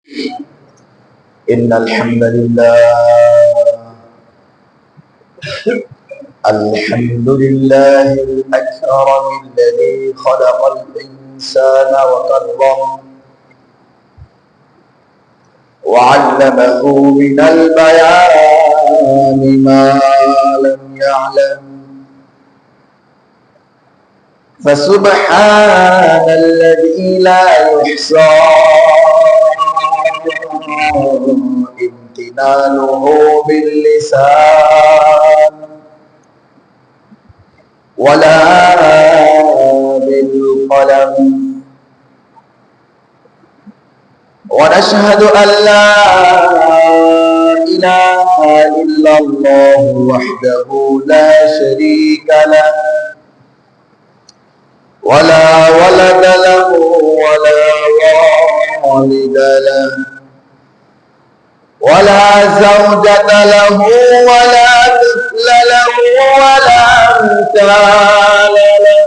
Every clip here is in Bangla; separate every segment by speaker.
Speaker 1: إن الحمد لله الأكرم الذي خلق الإنسان وكرم وعلمه من البيان ما لم يعلم فسبحان الذي لا يحصى امتنانه باللسان ولا بالقلم ونشهد أن لا إله إلا الله وحده لا شريك له ولا ولد له ولا والد له ولا زوجة له ولا طفل له ولا مثال له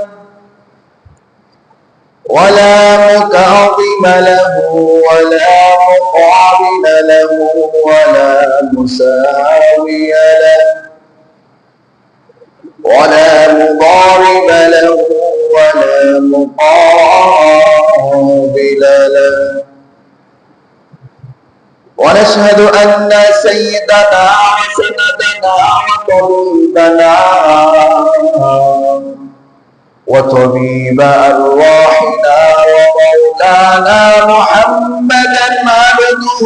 Speaker 1: ولا مكاظم له ولا مقابل له ولا مساوي له ولا مضارب له ولا مقابل له ونشهد أن سيدنا وسندنا وطبيبنا وطبيب أرواحنا ومولانا محمدا عبده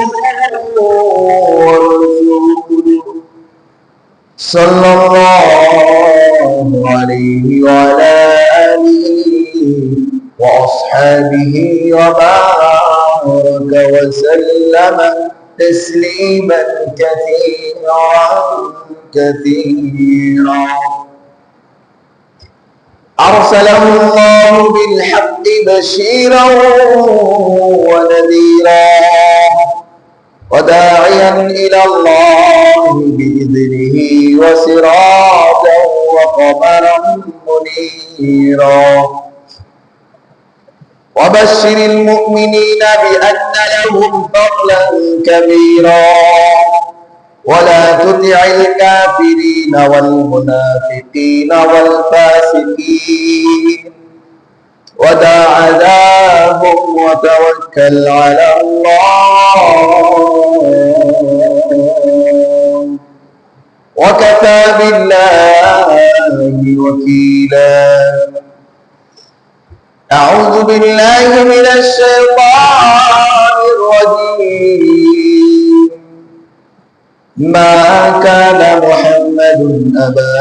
Speaker 1: ورسوله صلى الله عليه وعلى آله وأصحابه وبارك وسلم تسليما كثيرا أرسله الله بالحق بشيرا ونذيرا وداعيا إلى الله بإذنه وسراجا وقمرا منيرا وبشر المؤمنين بأن لهم فضلا كبيرا ولا تطع الكافرين والمنافقين والفاسقين ودع عذابهم وتوكل على الله وكفى بالله وكيلا أعوذ بالله من الشيطان الرجيم ما كان محمد أبا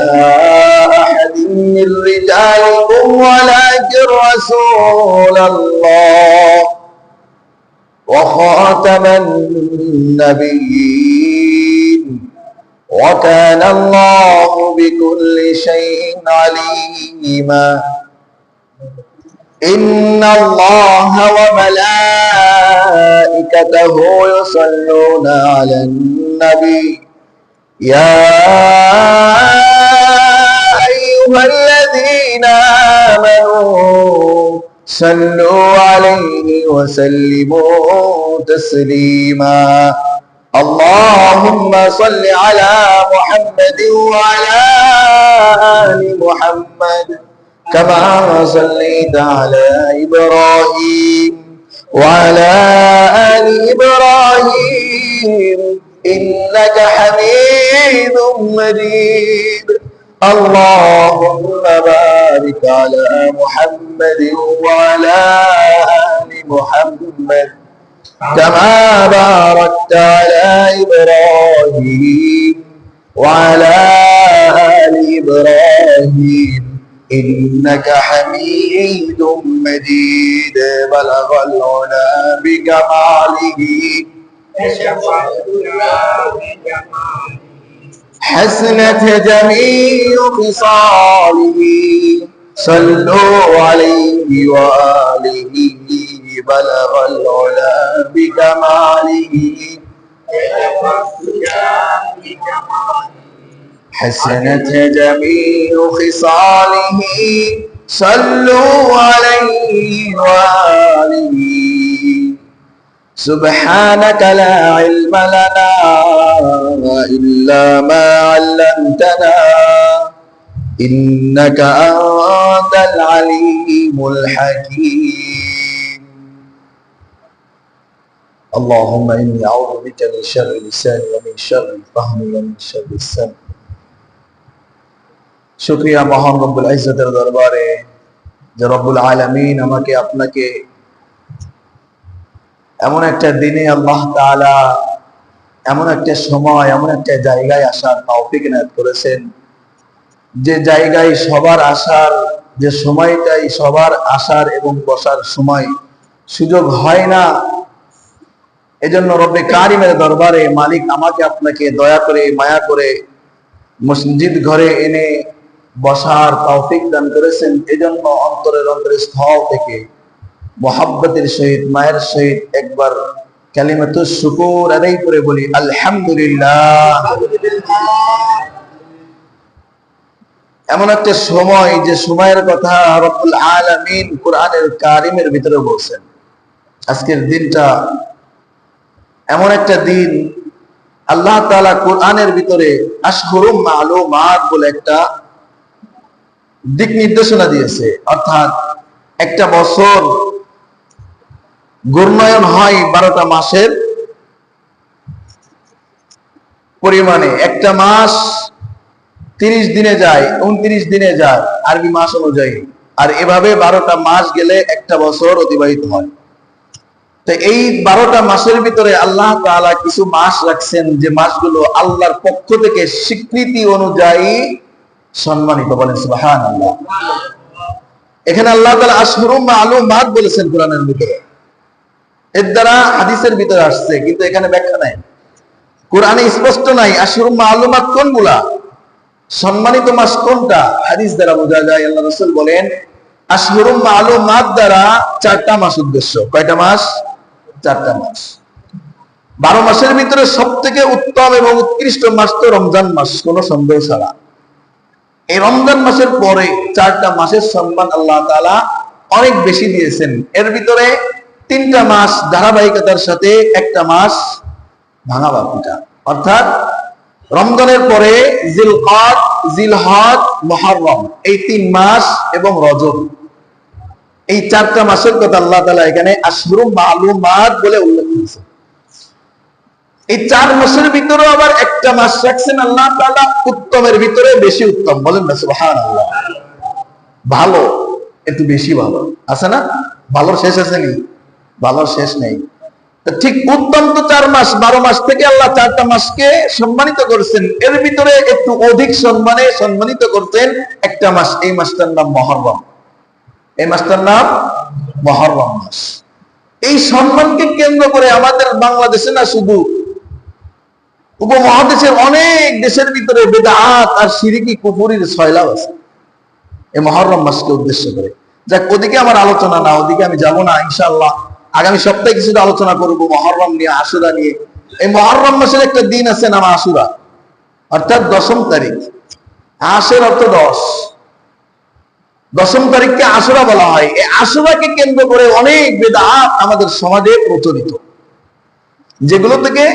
Speaker 1: أحد من رجالكم ولكن رسول الله وخاتم النبيين وكان الله بكل شيء عليما إن الله وملائكته يصلون على النبي يا أيها الذين آمنوا صلوا عليه وسلموا تسليما اللهم صل على محمد وعلى آل محمد كما صليت على إبراهيم وعلى آل إبراهيم إنك حميد مجيد اللهم بارك على محمد وعلى آل محمد كما باركت على إبراهيم وعلى آل إبراهيم إنك حميد مجيد بلغ العلا بكماله حسنت جميع خصاله صلوا عليه وآله بلغ العلا بكماله حسنت جميع خصاله صلوا عليه وآله سبحانك لا علم لنا إلا ما علمتنا إنك أنت العليم الحكيم اللهم إني أعوذ بك من شر لساني ومن شر فهمي ومن شر السمع শুকরিয়া মহান রব্বুল ইজ্জতের দরবারে যে রব্বুল আলামিন আমাকে আপনাকে এমন একটা দিনে আল্লাহ তাআলা এমন একটা সময় এমন একটা জায়গায় আসার তৌফিক ইনায়াত করেছেন যে জায়গায় সবার আসার যে সময়টাই সবার আসার এবং বসার সময় সুযোগ হয় না। এজন্য রব্বে কারিমের দরবারে মালিক আমাকে আপনাকে দয়া করে মায়া করে মসজিদ ঘরে এনে বসার তৌফিক দান করেছেন। এজন্য অন্তরের স্থল থেকে মুহাব্বতের সহিত মায়ের সহিত একবার কালিমাতুশ শুকর আদায় করে বলি আলহামদুলিল্লাহ। এমন একটা সময় যে সময়ের কথা রব্বুল আলামিন কোরআনের কারিমের ভিতরে বলছেন। আজকের দিনটা এমন একটা দিন আল্লাহ তাআলা কোরআনের ভিতরে আশহুরুম মালুমাত বলে একটা দিক নির্দেশনা দিয়েছে। অর্থাৎ একটা বছর ঘূর্ণায়ন হয় 12টা মাসের পরিমাণে। একটা মাস 30 দিনে যায়, 29 দিনে যায় আরবি মাস অনুযায়ী। আর এভাবে 12টা মাস গেলে একটা বছর অতিবাহিত হয়। তো এই 12টা মাসের ভিতরে আল্লাহ তাআলা কিছু মাস রাখছেন যে মাসগুলো আল্লাহর পক্ষ থেকে স্বীকৃতি অনুযায়ী সম্মানিত। বলেন সুবহানাল্লাহ। এখানে আল্লাহ তাআলা আশহুরুম মালুমাত বলেছেন কোরআনের ভিতরে। এর দ্বারা হাদিসের ভিতরে আসছে, কিন্তু এখানে ব্যাখ্যা নাই, কোরআনে স্পষ্ট নাই আশহুরুম মালুমাত কোনগুলা, সম্মানিত মাস কোনটা। হাদিস দ্বারা বোঝা যায় আল্লাহ রাসূল বলেন আশহুরুম মালুমাত দ্বারা 4টা মাস উদ্দেশ্য। কয়টা মাস? 4টা মাস। 12 মাসের ভিতরে সবথেকে উত্তম এবং উৎকৃষ্ট মাস তো রমজান মাস, কোনো সন্দেহ ছাড়া। এই রমজান মাসের পরে 4টা মাসের সম্মান আল্লাহ তাআলা অনেক বেশি দিয়েছেন। এর ভিতরে 3টা মাস ধারাবাহিকতার সাথে, একটা মাস ভাঙা বাকিটা। অর্থাৎ রমজানের পরে জিলকাদ, জিলহজ, মুহররম, এই 3 মাস এবং রজব, এই 4টা মাসের কথা আল্লাহ তাআলা এখানে আশহুরুম মালুমাত বলে উল্লেখ করেছেন। এই 4 মাসের ভিতরে আবার একটা মাস রাখছেন আল্লাহ তাআলা উত্তমের ভিতরে বেশি উত্তম। বলেন না সুবহানাল্লাহ। ভালো, একটু বেশি ভালো আছে না? ভালোর শেষ আছে নি? ভালোর শেষ নেই। ঠিক উত্তম তো 4 মাস, 12 মাস থেকে আল্লাহ 4টা মাসকে সম্মানিত করেছেন। এর ভিতরে একটু অধিক সম্মানে সম্মানিত করতেন একটা মাস, এই মাসটার নাম মুহররম। এই মাসটার নাম মুহররম মাস। এই সম্মানকে কেন্দ্র করে আমাদের বাংলাদেশে না, শুধু উপমহাদেশের অনেক দেশের ভিতরে বেদাত আর শিরকি কুফরির সয়লাব আছে এই মুহররম মাসকে উদ্দেশ্য করে। যাক, ওদিকে আমার আলোচনা না, ওদিকে আমি যাব না। ইনশাআল্লাহ আগামী সপ্তাহে কিছুটা আলোচনা করব মুহররম নিয়ে, আশুরা নিয়ে। এই মুহররম মাসের একটা দিন আছে নাম আশুরা, অর্থাৎ 10ম তারিখ। আশের অর্থ 10, 10ম তারিখকে আশুরা বলা হয়। এই আশুরাকে কেন্দ্র করে অনেক বেদাত আমাদের সমাজে প্রচলিত, যেগুলো থেকে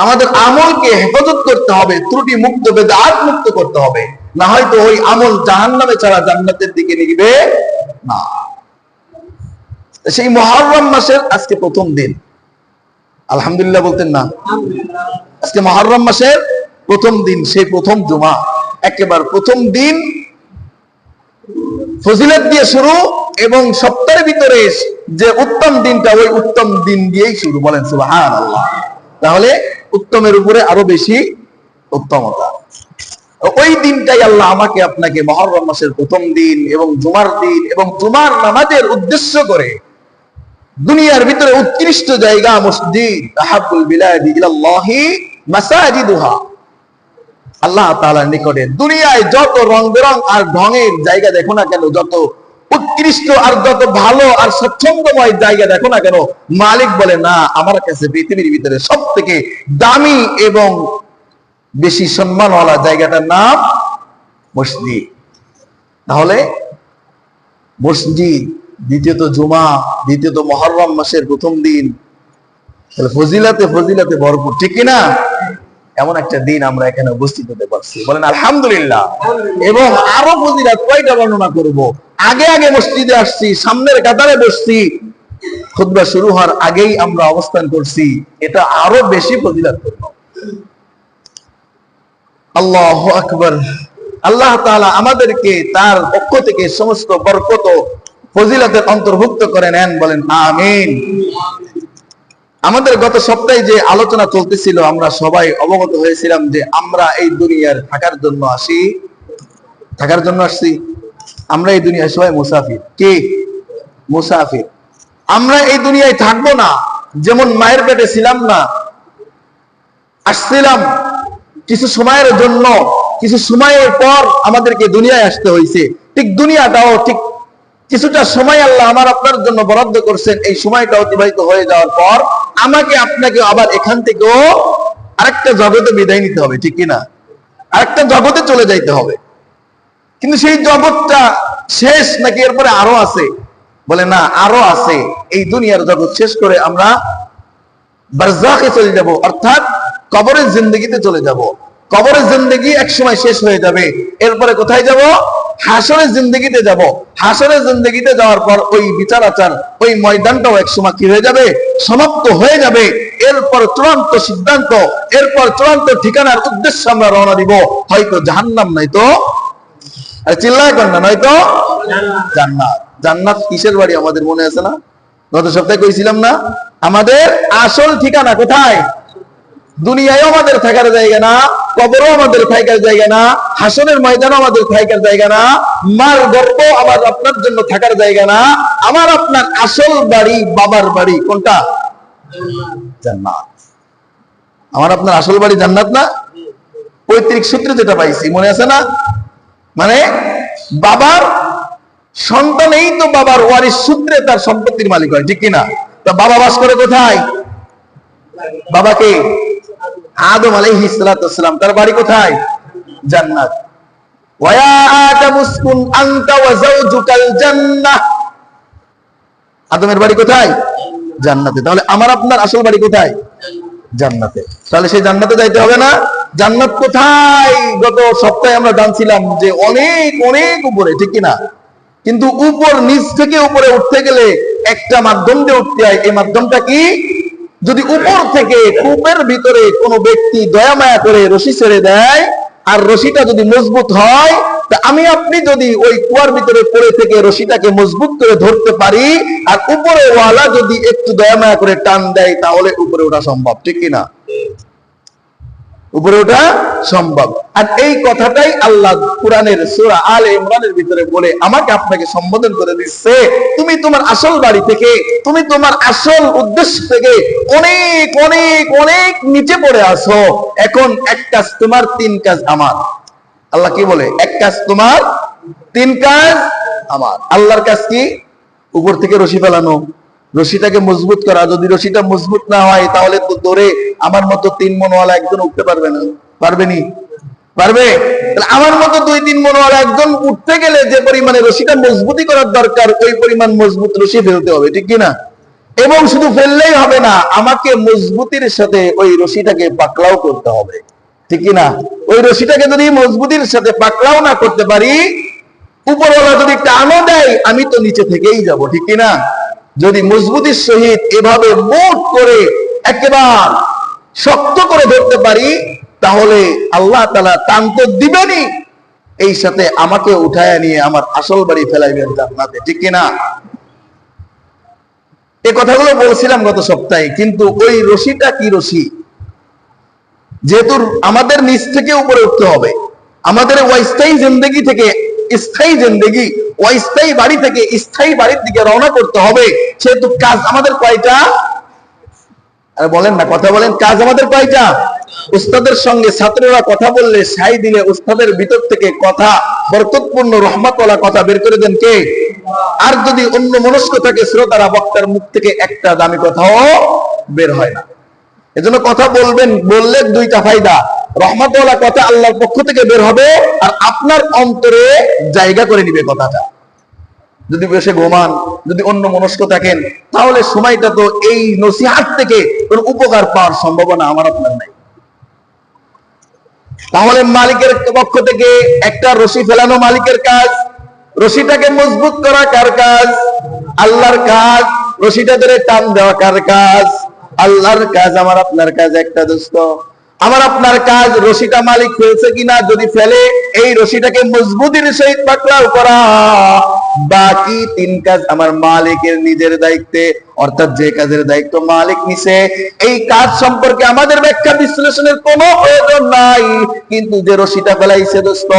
Speaker 1: আমাদের আমলকে হেফাজত করতে হবে, ত্রুটি মুক্ত, বেদাত মুক্ত করতে হবে। না হয়তো ওই আমল জাহান্নামে ছাড়া জান্নাতের দিকে নিবে না। সেই মুহররম মাসের আজকে প্রথম দিন। আলহামদুলিল্লাহ বলতেন না? আজকে মুহররম মাসের প্রথম দিন, সেই প্রথম জুমা, একেবারে প্রথম দিন ফজিলত দিয়ে শুরু, এবং সপ্তাহের ভিতরে যে উত্তম দিনটা, ওই উত্তম দিন দিয়েই শুরু। বলেন সুবহানাল্লাহ। তাহলে উত্তমের উপরে আরো বেশি উত্তমতা। ওই দিনটাই আল্লাহ আমাকে আপনাকে মুহররম মাসের প্রথম দিন এবং জুমার দিন এবং জুমার নামাজের উদ্দেশ্য করে দুনিয়ার ভিতরে উৎকৃষ্ট জায়গা মসজিদ, আহাব্বুল বিলাদি ইলাল্লাহি মাসাজিদুহা, আল্লাহ তাআলার নিকটে দুনিয়ায় যত রং বেরং আর ঢঙের জায়গা দেখো না কেন, যত উৎকৃষ্ট আর যত ভালো আর স্বচ্ছন্দময় জায়গা দেখো না কেন, মালিক বলে না, আমার কাছে পৃথিবীর ভিতরে সব থেকে দামি এবং বেশি সম্মানওয়ালা জায়গাটার নাম মসজিদ। তাহলে মসজিদ, দ্বিতীয়ত জুমা, দ্বিতীয়ত মুহররম মাসের প্রথম দিন, ফজিলাতে ফজিলাতে ভরপুর, ঠিক কিনা? এমন একটা দিন আমরা এখানে উপস্থিত হতে পারছি, বলেন আলহামদুলিল্লাহ। এবং আরো ফজিলাত কয়টা বর্ণনা করব। আগে আগে মসজিদে আসছি, সামনের কাতারে বসছি, খুতবা শুরু হওয়ার আগেই আমরা অবস্থান করছি, এটা আরো বেশি ফজিলাতপূর্ণ। আল্লাহু আকবার। আল্লাহ তাআলা আমাদেরকে তার পক্ষ থেকে সমস্ত বরকত ফজিলতের অন্তর্ভুক্ত করে নেন, বলেন আমিন। আমাদের গত সপ্তাহে যে আলোচনা চলতেছিল, আমরা সবাই অবগত হয়েছিলাম যে আমরা এই দুনিয়ার থাকার জন্য আসি, থাকার জন্য আসছি। আমরা এই দুনিয়ায় সবাই মুসাফির। কি? মুসাফির। আমরা এই দুনিয়ায় থাকবো না, যেমন মায়ের পেটে ছিলাম না, আসছিলাম কিছু সময়ের জন্য, কিছু সময়ের পর আমাদেরকে দুনিয়ায় আসতে হয়েছে। ঠিক দুনিয়াটাও ঠিক কিছুটা সময় আল্লাহ আমার আপনার জন্য বরাদ্দ করছেন। এই সময়টা অতিবাহিত হয়ে যাওয়ার পর আমাকে আপনাকে আবার এখান থেকেও আরেকটা জগতে বিদায় নিতে হবে, ঠিক কিনা? আরেকটা জগতে চলে যাইতে হবে। কিন্তু সেই জগৎটা শেষ নাকি এরপরে আরো আছে? বলে না, আরো আছে। এই দুনিয়ার জগৎ শেষ করে আমরা বারজাখে চলে যাব, অর্থাৎ কবরের জিন্দেগিতে চলে যাব। কবরের জিন্দেগি এক সময় শেষ হয়ে যাবে, এরপরে কোথায় যাব? হাসরের জিন্দেগিতে যাব। হাসরের জিন্দেগিতে যাওয়ার পর ওই বিচার আচার, ওই ময়দানটাও এক সময় কি হয়ে যাবে? সমাপ্ত হয়ে যাবে। এরপর চূড়ান্ত সিদ্ধান্ত, এরপর চূড়ান্ত ঠিকানার উদ্দেশ্যে আমরা রওনা দিব, হয়তো জাহান্নাম, নয়তো চিল্লায় কন্যা, নয়তো জান্নাত। জান্নাত কিসের বাড়ি আমাদের মনে আছে না? গত সপ্তাহে কইছিলাম না, আমাদের আসল ঠিকানা কোথায়? দুনিয়ায় আমাদের থাকার জায়গা না, কবরও আমাদের থাকার জায়গা না, হাসরের ময়দানও আমাদের থাকার জায়গা না, মার গর্ভ আমার আপনার জন্য থাকার জায়গা না। আমার আপনার আসল বাড়ি, বাবার বাড়ি কোনটা? জান্নাত। আমার আপনার আসল বাড়ি জান্নাত না? পৈতৃক সূত্রে যেটা পাইছি মনে আছে না? মানে বাবার সন্তানেই তো বাবার ওয়ারিশ সূত্রে তার সম্পত্তির মালিক হয়, ঠিক কিনা? তা বাবা বাস করে কোথায়? বাবাকে আদম আলাইহিস সালাতু ওয়াস সালাম, তার বাড়ি কোথায়? জান্নাত। ওয়া ইয়া আদম উসকুন আনতা ওয়া যাওজুকাল জান্নাহ। আদমের বাড়ি কোথায়? জান্নাতে। তাহলে আমার আপনার আসল বাড়ি কোথায়? জান্নাতে। তাহলে সেই জান্নাতে যাইতে হবে না? জান্নাত কোথায়? গত সপ্তাহে আমরা জানছিলাম যে অনেক অনেক উপরে, ঠিক কিনা? কিন্তু উপর, নিচ থেকে উপরে উঠতে গেলে একটা মাধ্যম দিয়ে উঠতে হয়। এই মাধ্যমটা কি? যদি উপর থেকে কূপের ভিতরে কোনো ব্যক্তি দয়া মায়া করে রশি ছেড়ে দেয়, আর রশিটা যদি মজবুত হয়, তা আমি আপনি যদি ওই কুয়ার ভিতরে পড়ে থেকে রশিটাকে মজবুত করে ধরতে পারি, আর উপরে ওয়ালা যদি একটু দয়া মায়া করে টান দেয়, তাহলে উপরে ওঠা সম্ভব, ঠিক কিনা? উপরে ওঠা সম্ভব। আর এই কথাটাই আল্লাহ কুরআনের সূরা আলে ইমরানের ভিতরে বলে আমাকে আপনাকে সম্বোধন করে দিচ্ছে, তুমি তোমার আসল বাড়ি থেকে, তুমি তোমার আসল উদ্দেশ্য থেকে অনেক অনেক অনেক নিচে পড়ে আসো। এখন এক কাজ তোমার, তিন কাজ আমার। আল্লাহ কি বলে? এক কাজ তোমার, তিন কাজ আমার। আল্লাহর কাজ কি? উপর থেকে রশি ফেলানো, রশিটাকে মজবুত করা। যদি রশিটা মজবুত না হয়, তাহলে তো ধরে আমার মতো 3 মনওয়ালা একজন উঠতে পারবে না। পারবেনি? পারবে? তাহলে আমার মতো 2-3 মনওয়ালা একজন উঠতে গেলে যে পরিমাণে রশিটা মজবুতি করার দরকার, ওই পরিমাণ মজবুত রশি ফেলতে হবে, ঠিক কিনা? এবং শুধু ফেললেই হবে না, আমাকে মজবুতির সাথে ওই রশিটাকে পাকড়াও করতে হবে, ঠিক কিনা? ওই রশিটাকে যদি মজবুতির সাথে পাকড়াও না করতে পারি, উপরওয়ালা যদি টানও দেয়, আমি তো নিচে থেকেই যাব, ঠিক কিনা? যদি মজবুতির সহিত এভাবে মোট করে একেবারে শক্ত করে ধরতে পারি, তাহলে আল্লাহ তাআলা টান তো দিবেনই, এই সাথে আমাকে উঠায় নিয়ে আমার আসল বাড়ি ফেলাইবেন জান্নাতে, ঠিক কিনা? এই কথাগুলো বলছিলাম গত সপ্তাহে। কিন্তু ওই রশিটা কি রশি? যেহেতু আমাদের নিচ থেকে উপরে উঠতে হবে, আমাদের অস্থায়ী জিন্দেগি থেকে স্থায়ী জিন্দেগি, অস্থায়ী বাড়ি থেকে স্থায়ী বাড়ির দিকে রওনা করতে হবে, সেহেতু কাজ আমাদের কয়টা? আরে বলেন না, কথা বলেন। কাজ আমাদের কয়টা? উস্তাদের সঙ্গে ছাত্ররা কথা বললে সাই দিলে উস্তাদের ভিতর থেকে কথা, বরকতপূর্ণ রহমতওয়ালা কথা বের করে দেন কে? আর যদি অন্য মনস্ক থাকে শ্রোতারা, বক্তার মুখ থেকে একটা দামি কথাও বের হয় না। এজন্য কথা বলবেন, বললে 2টা ফায়দা। রহমতওয়ালা কথা আল্লাহর পক্ষ থেকে বের হবে, আর আপনার অন্তরে জায়গা করে নিবে কথাটা। যদি বসে ঘুমান, যদি অন্য মনস্ক থাকেন, তাহলে সময়টা তো এই নসিহত থেকে কোনো উপকার পাওয়ার সম্ভাবনা আমার আপনার নাই। তাহলে মালিকের পক্ষ থেকে একটা রশি ফেলানো মালিকের কাজ, রশিটাকে মজবুত করা কার কাজ? আল্লাহর কাজ। রশিটা ধরে টান দেওয়া কার কাজ? আল্লাহর কাজ। আমার আপনার কাজ একটা দোস্ত, আমার আপনার কাজ রশিটা মালিক ফেলছে কিনা, যদি ফেলে এই রশিটাকে মজবুতির সহিত পাকড়াও করা। বাকি 3 কাজ আমার মালিকের নিজের দায়িত্বে, অর্থাৎ যে কাজের দায়িত্ব মালিক নিছে এই কাজ সম্পর্কে আমাদের ব্যাখ্যা বিশ্লেষণের কোনো প্রয়োজন নাই। কিন্তু যে রশিটা ফেলাইছে দোস্ত,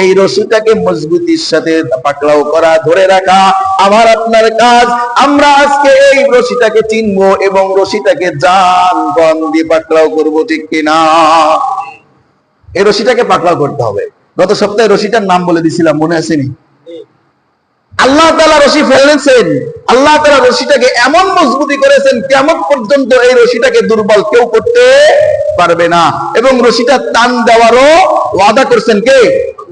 Speaker 1: এই রশিটাকে মজবুতির সাথে পাকড়াও করা, ধরে রাখা আমার আপনার কাজ। আমরা আজকে এই রশিটাকে চিনবো এবং রশিটাকে জান প্রাণ দিয়ে পাকড়াও করবো, ঠিক কিনা? এই রশিটাকে পাকড়াও করতে হবে। গত সপ্তাহে রশিটার নাম বলে দিছিলাম, মনে আসেনি? আল্লাহ তাআলা রশি ফেলেছেন, আল্লাহ তাআলা রশিটাকে এমন মজবুতি করেছেন কিয়ামত পর্যন্ত এই রশিটাকে দুর্বল কেউ করতে পারবে না। এবং রশিটা টান দেওয়ারও ওয়াদা করছেন কে?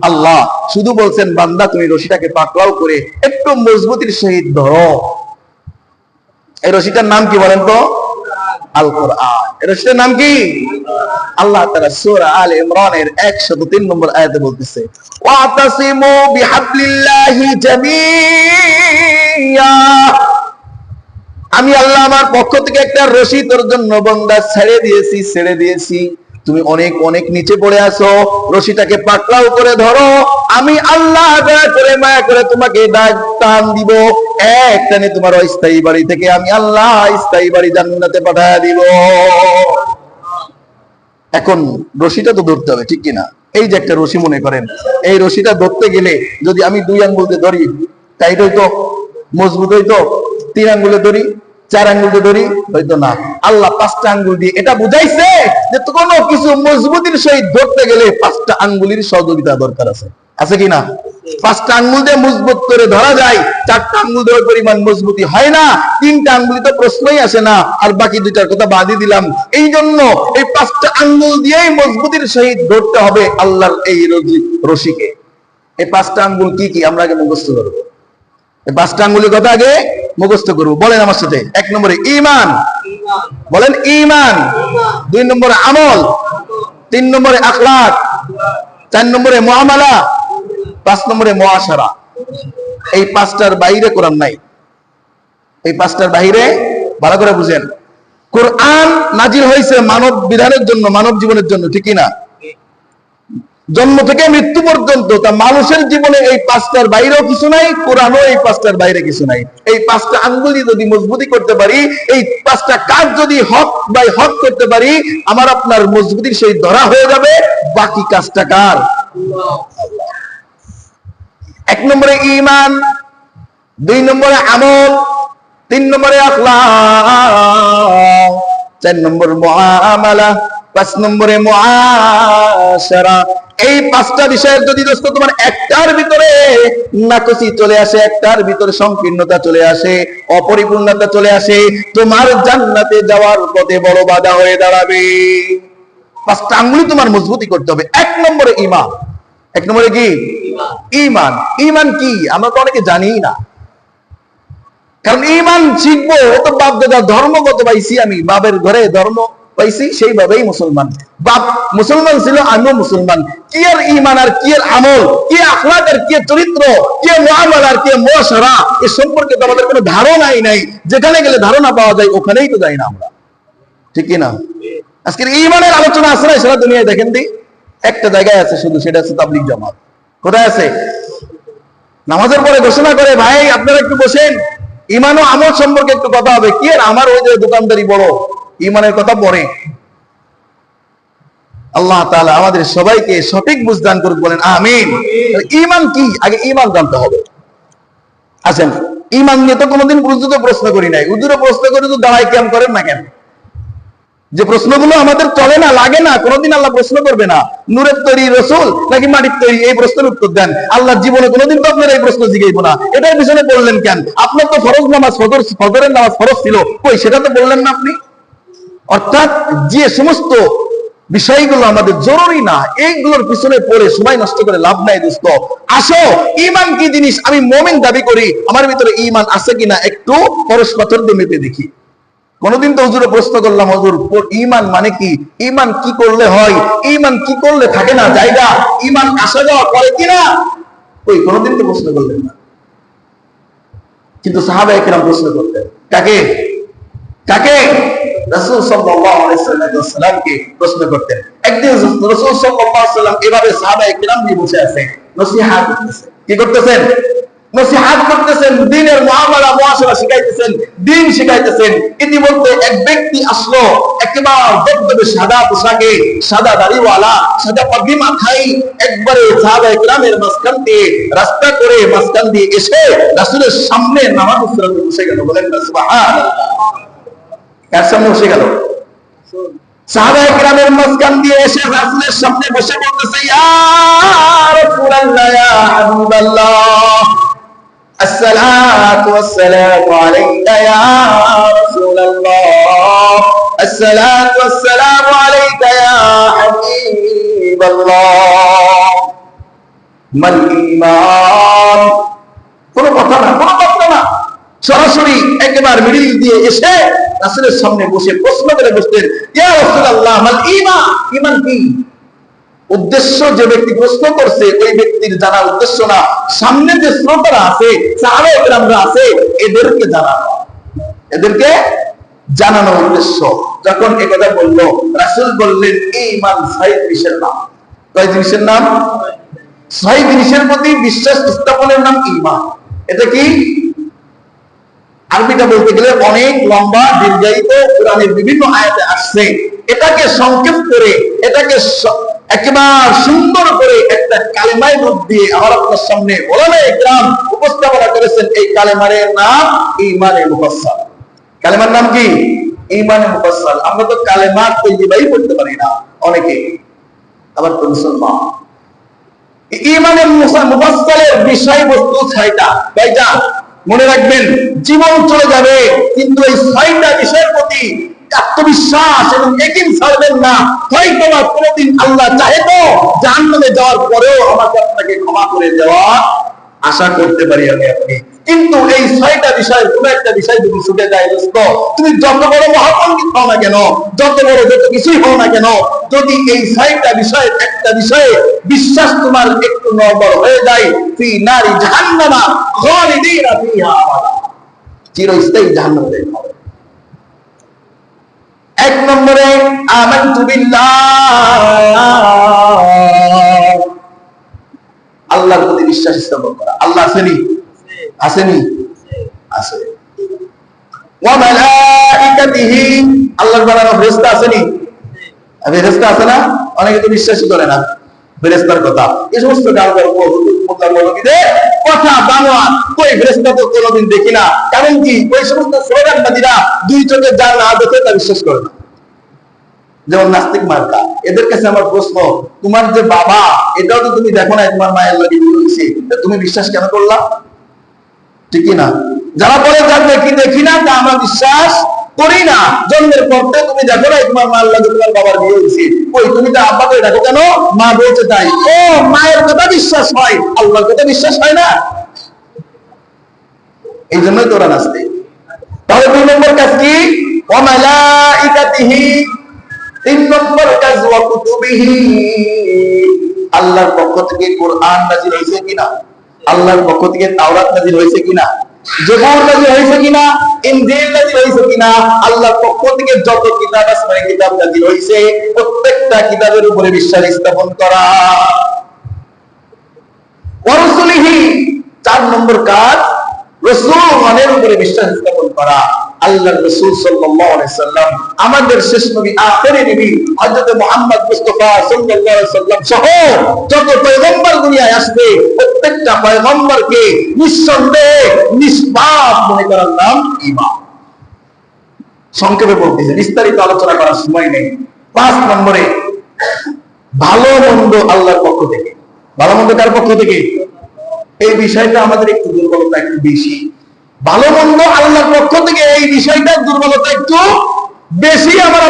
Speaker 1: আল্লাহ। শুধু বলছেন বান্দা তুমি রশিটাকে পাকড়াও করে একটু মজবুতির সহিত ধরো। এই রশিটার নাম কি বলেন তো? আল কোরআন। এই রশিটার নাম কি? আল্লাহ তাআলা সূরা আলে ইমরানের 103 নম্বর আয়াতে বলতেছে, ওয়াতাসিমু বিহাবলিল্লাহি জামিয়া। আমি আল্লাহ আমার পক্ষ থেকে একটা রশি তোর জন্য বান্দা ছেড়ে দিয়েছি। তুমি অনেক অনেক নিচে পড়ে আছো, রশিটাকে পাকড়াও করে ধরো। আমি আল্লাহ দয়া করে মায়া করে তোমাকে টান দিব, এক টানে তোমার অস্থায়ী বাড়ি থেকে আমি আল্লাহ স্থায়ী বাড়ি জান্নাতে পাঠিয়ে দিব। এখন রশিটা তো ধরতে হবে, ঠিক কিনা? এই যে একটা রশি মনে করেন, এই রশিটা ধরতে গেলে যদি আমি 2 আঙ্গুল দিয়ে ধরি টাইট হইতো, মজবুত হইতো? 3 আঙ্গুলে ধরি, 4 আঙ্গুলে ধরি, হয়তো না। আল্লাহ 5টা আঙ্গুল দিয়ে এটা বুঝাইছে যে কোনো কিছু মজবুতির সহিত ধরতে গেলে 5টা আঙ্গুলের সহযোগিতা দরকার আছে। আছে কিনা? 5টা আঙ্গুল দিয়ে মজবুত করে ধরা যায়, 4টা আঙ্গুল দিয়ে পরিমাণ মজবুতি হয় না। 3টা আঙ্গুলি তো প্রশ্নই আসে না, আর বাকি 2টার কথা বাদই দিলাম। এই জন্য এই 5টা আঙ্গুল দিয়েই মজবুতির সহিত ধরতে হবে আল্লাহর এই রশিকে। এই 5টা আঙ্গুল কি কি আমরা আগে মুখস্থ করবো। এই 5টা আঙ্গুলের কথা আগে মুখস্থ করবো। বলেন আমার সাথে। 1 নম্বরে ঈমান, বলেন ঈমান। 2 নম্বরে আমল, 3 নম্বরে আখলাক, 4 নম্বরে মুআমালা, 5 নম্বরে মুআশারা। এই 5টার বাইরে কোরআন নাই। এই 5টার বাইরে ভালো করে বুঝেন। কোরআন নাজিল হয়েছে মানব বিধানের জন্য, মানব জীবনের জন্য, ঠিক না? জন্ম থেকে মৃত্যু পর্যন্ত তা মানুষের জীবনে এই 5টার বাইরেও কিছু নাই, কোরআনও এই 5টার বাইরে কিছু নাই। এই 5টা আঙ্গুলি যদি মজবুতি করতে পারি, এই 5টা কাজ যদি হক বাই হক করতে পারি, আমার আপনার মজবুতির সহিত ধরা হয়ে যাবে। বাকি কাজটা কার? 1 নম্বরে ঈমান, 2 নম্বরে আমল, 3 নম্বরে আখলাক, 4 নম্বর মুআমালা, 5 নম্বরে মুআশারা। এই 5টা বিষয়ের যদি দোস্ত তোমার একটার ভিতরে নাকসি চলে আসে, একটার ভিতরে সংকীর্ণতা চলে আসে, অপরিপূর্ণতা চলে আসে, তোমার জান্নাতে যাওয়ার পথে বড় বাধা হয়ে দাঁড়াবে। 5টা আঙ্গুলি তোমার মজবুতি করতে হবে। 1 নম্বরে ঈমান। 1 নম্বরে কি? ঈমান। ঈমান কি আমরা তো অনেকে জানি না। কারণ ঈমান শিখবো তো বাপ দাদা ধর্মগত পাইছি, আমি বাবের ঘরে ধর্ম পাইছি, সেইভাবেই মুসলমান। বাপ মুসলমান ছিল, আমিও মুসলমান। কি এর ঈমান আর কি এর আমল, কি আখলাক আর কি চরিত্র, কি মুআমালা আর কি মুআশারা, এ সম্পর্কে তো আমাদের কোনো ধারণাই নাই। যেখানে গেলে ধারণা পাওয়া যায় ওখানেই তো যাই না আমরা, ঠিক কি না? আজকের ঈমানের আলোচনা আছে না সারা দুনিয়ায়? দেখেন দি, একটা জায়গায় আছে শুধু, সেটা হচ্ছে তাবলীগ জামাত। কোথায় আছে? নামাজের পরে ঘোষণা করে, ভাই আপনারা একটু বসেন, ঈমান ও আমল সম্পর্কে একটু কথা হবে। কি আর আমার ওই যে দোকানদারি বড়, ঈমানের কথা পরে। আল্লাহ তাআলা আমাদের সবাইকে সঠিক বুঝদান করুক, বলেন আমিন। ঈমান কি? আগে ঈমান জানতে হবে। আছেন ঈমান নিয়ে তো কোনোদিন গুরুত্ব প্রশ্ন করি নাই। হুজুরে প্রশ্ন করে তো দাঁড়াই কেমন করেন না কেন? যে প্রশ্নগুলো আমাদের চলে না, লাগে না, কোনোদিন আল্লাহ প্রশ্ন করবে না। নূরের তৈরি রসুল নাকি মাটির তৈরি, এই প্রশ্নের উত্তর দেন। আল্লাহ জীবনে কোনোদিন তো আপনার এই প্রশ্ন জিজ্ঞাসা না, এটার পিছনে বললেন কেন? আপনার তো ফরজ নামাজ, ফজরের নামাজ ফরজ ছিল, কই সেটা তো বললেন না আপনি। অর্থাৎ যে সমস্ত বিষয়গুলো আমাদের জরুরি না, এইগুলোর পিছনে পড়ে সময় নষ্ট করে লাভ নাই দোস্ত। আসো, ঈমান কি জিনিস আমি মুমিন দাবি করি, আমার ভিতরে ঈমান আছে কিনা একটু পরশ পাথর দিয়ে মেপে দেখি। কোনদিন তো হুজুরে প্রশ্ন করলাম, হুজুর ঈমান মানে কি, ঈমান কি করলে হয়, ঈমান কি করলে থাকে না জায়গা, ঈমান আসা যাওয়া করে কিনা, ওই কোনদিন তো প্রশ্ন করলেন না। কিন্তু সাহাবায়ে কেরাম প্রশ্ন করতেন, কাকে কাকে? রাসূল সাল্লাল্লাহু আলাইহি ওয়াসাল্লামকে প্রশ্ন করতেন। একদিন রাসূল সাল্লাল্লাহু আলাইহি ওয়াসাল্লাম এভাবে সাহাবায়ে কেরাম নিয়ে বসে আছে, নসিহত করতেছেন। কি করতেছেন? নসিহত করতেছেন, দ্বীনের মুআমালা মুআশারা শিখাইতেছেন, দ্বীন শিখাইতেছেন। ইতিমধ্যে এক ব্যক্তি আসলো, একেবারে দবদবে সাদা পোশাকে, সাদা দাড়িওয়ালা, সাদা পাগড়ি মাথায়, একবারে সাহাবায়ে কেরামের মাঝখান দিয়ে রাস্তা করে মাঝখান দিয়ে এসে রাসূলের সামনে নামাজ পড়তে বসে গেল। বলেন না সুবহানাল্লাহ। কার সামনে বসে গেল? সাহাবায়ে কেরামের মাঝখান দিয়ে এসে রাসূলের সামনে বসে বলতেছে, ইয়া রাসূলুল্লাহ, ইয়া হাবিবাল্লাহ, আসসালাতু ওয়াসসালামু আলাইকা ইয়া রাসূলুল্লাহ, আসসালাতু ওয়াসসালামু আলাইকা ইয়া হাবিবাল্লাহ, মাল ঈমান। কোনো কথা না, কোনো কথা না, সরাসরি একেবারে মিডিল দিয়ে এসে রাসূলের সামনে বসে প্রশ্ন করে বসতেন, ইয়া রাসূলুল্লাহ, মাল ঈমান, ঈমান কি? উদ্দেশ্য যে ব্যক্তি প্রশ্ন করছে ওই ব্যক্তির জানা উদ্দেশ্য না, সামনে যে শ্রোতারা আছে, সাহাবায়ে কেরামরা আছে, এদেরকে জানানো, এদেরকে জানানো উদ্দেশ্য। যখন এই কথা বলল, রাসূল বললেন, ঈমান 6 জিনিসের নাম। কয় জিনিসের নাম? 6 জিনিসের প্রতি বিশ্বাস স্থাপনের নাম ঈমান। এটা কি? আরবিটা বলতে গেলে অনেক লম্বা, দীর্ঘায়িত, কোরআনের বিভিন্ন আয়াতে আসছে। এটাকে সংক্ষেপ করে, এটাকে একেবারে সুন্দর করে একটা কালেমায় রূপ দিয়ে আমার আপনার সামনে ওলামায়ে কেরাম উপস্থাপনা করেছেন। এই কালেমার নাম ঈমানে মুফাসসাল। কালেমার নাম কি? ঈমানে মুফাসসাল। আমরা তো কালেমা তৈয়বাই পড়তে পারি না অনেকে, আবার তো মুসলমান। ঈমানে মুফাসসালের বিষয়বস্তু 6টা। কয়টা? মনে রাখবেন, জীবন চলে যাবে কিন্তু এই 6টা বিষয়ের প্রতি আত্মবিশ্বাস এবং ইয়াকিন ছাড়বেন না। হয়তো বা কোনদিন আল্লাহ চাহে তো জাহান্নামে যাওয়ার পরেও আমাকে আপনাকে ক্ষমা করে দেওয়া আশা করতে পারি আমি আপনি। কিন্তু এই 6টা বিষয়ের কোন একটা বিষয় যদি ছুটে যায় দোস্ত, তুমি যত বড় মহাপণ্ডিত হও না কেন, যত বড় যত কিছুই হও না কেন, যদি এই 6টা বিষয়ের একটা বিষয়ে বিশ্বাস তোমার একটু নড়বড় হয়ে যায়, ফি নারি জাহান্নামা খালিদিনা ফিহা, চিরস্থায়ী জাহান্নামে যেতে হবে। 1 নম্বরে আমানতু বিল্লাহ, আল্লাহর প্রতি বিশ্বাস স্থাপন করা। আল্লাহ আসেনি? আসেনি? আছে। ওয়া মালাইকাতিহি, আল্লাহর বানানো ফেরেশতা আসেনি? ফেরেশতা আছে না? অনেকে তো বিশ্বাসই করে না ফেরেশতার কথা। এই সমস্ত গল্প মুতাওয়াল্লিদের কথা বানোয়াট। কই ফেরেশতা তো কোনোদিন দেখি না। কারণ কি? ওই সমস্ত স্লোগানবাদীরা 2 চোখে যা না দেখে তা বিশ্বাস করে না। যেমন নাস্তিক মার্কা, এদের কাছে আমার প্রশ্ন, তোমার যে বাবা, এটাও তো তুমি দেখো না, তোমার মায়ের লাগি বলছি, তুমি বিশ্বাস কেন করলা? ঠিক না? যারা বলে দেখি না, তা আমরা বিশ্বাস করি না। জন্মের পর তুমি দেখো না তোমার মায়ের লাগে তোমার বাবার বিয়ে হয়েছে, ওই তুমি তো আব্বাকে দেখো কেন? মা বলছে তাই। ও, মায়ের কথা বিশ্বাস হয়, আল্লাহর কথা বিশ্বাস হয় না। এই জন্যই তোরা নাস্তিক। তাহলে 2 নম্বর কাজ কি? ওয়া মালাইকাতিহি। 3 নম্বর কাজ ওয়া কুতুবিহি, আল্লাহর পক্ষ থেকে কোরআন নাযিল হয়েছে কিনা, আল্লাহর পক্ষ থেকে তাওরাত নাযিল হয়েছে কিনা, জবুর নাযিল হয়েছে কিনা, ইনজিল নাযিল হয়েছে কিনা, আল্লাহর পক্ষ থেকে যত কিতাব আসমানি কিতাব নাযিল হয়েছে প্রত্যেকটা কিতাবের উপরে বিশ্বাস স্থাপন করা। ওয়া রাসূলিহি, 4 নম্বর কাজ রাসূলের উপরে বিশ্বাস স্থাপন করা। আল্লাহর রাসূল সাল্লাল্লাহু আলাইহি সাল্লাম, আমাদের শেষ নবী, আখেরি নবী হযরত মুহাম্মদ মুস্তাফা সাল্লাল্লাহু আলাইহি সাল্লাম সহ যত পয়গম্বর দুনিয়ায় আসবে প্রত্যেকটা পয়গম্বরকে নিঃসন্দেহে নিষ্পাপ মনে করার নাম ঈমান। সংক্ষেপে বলতেছি, বিস্তারিত আলোচনা করার সময় নেই। 5 নম্বরে ভালো মন্দ আল্লাহর পক্ষ থেকে। ভালো মন্দ কার পক্ষ থেকে? এই বিষয়টা আমাদের একটু দুর্বলতা একটু বেশি। ভালো মন্দ আল্লাহর পক্ষ থেকে, এই বিষয়টার দুর্বলতা একটু বেশি আমার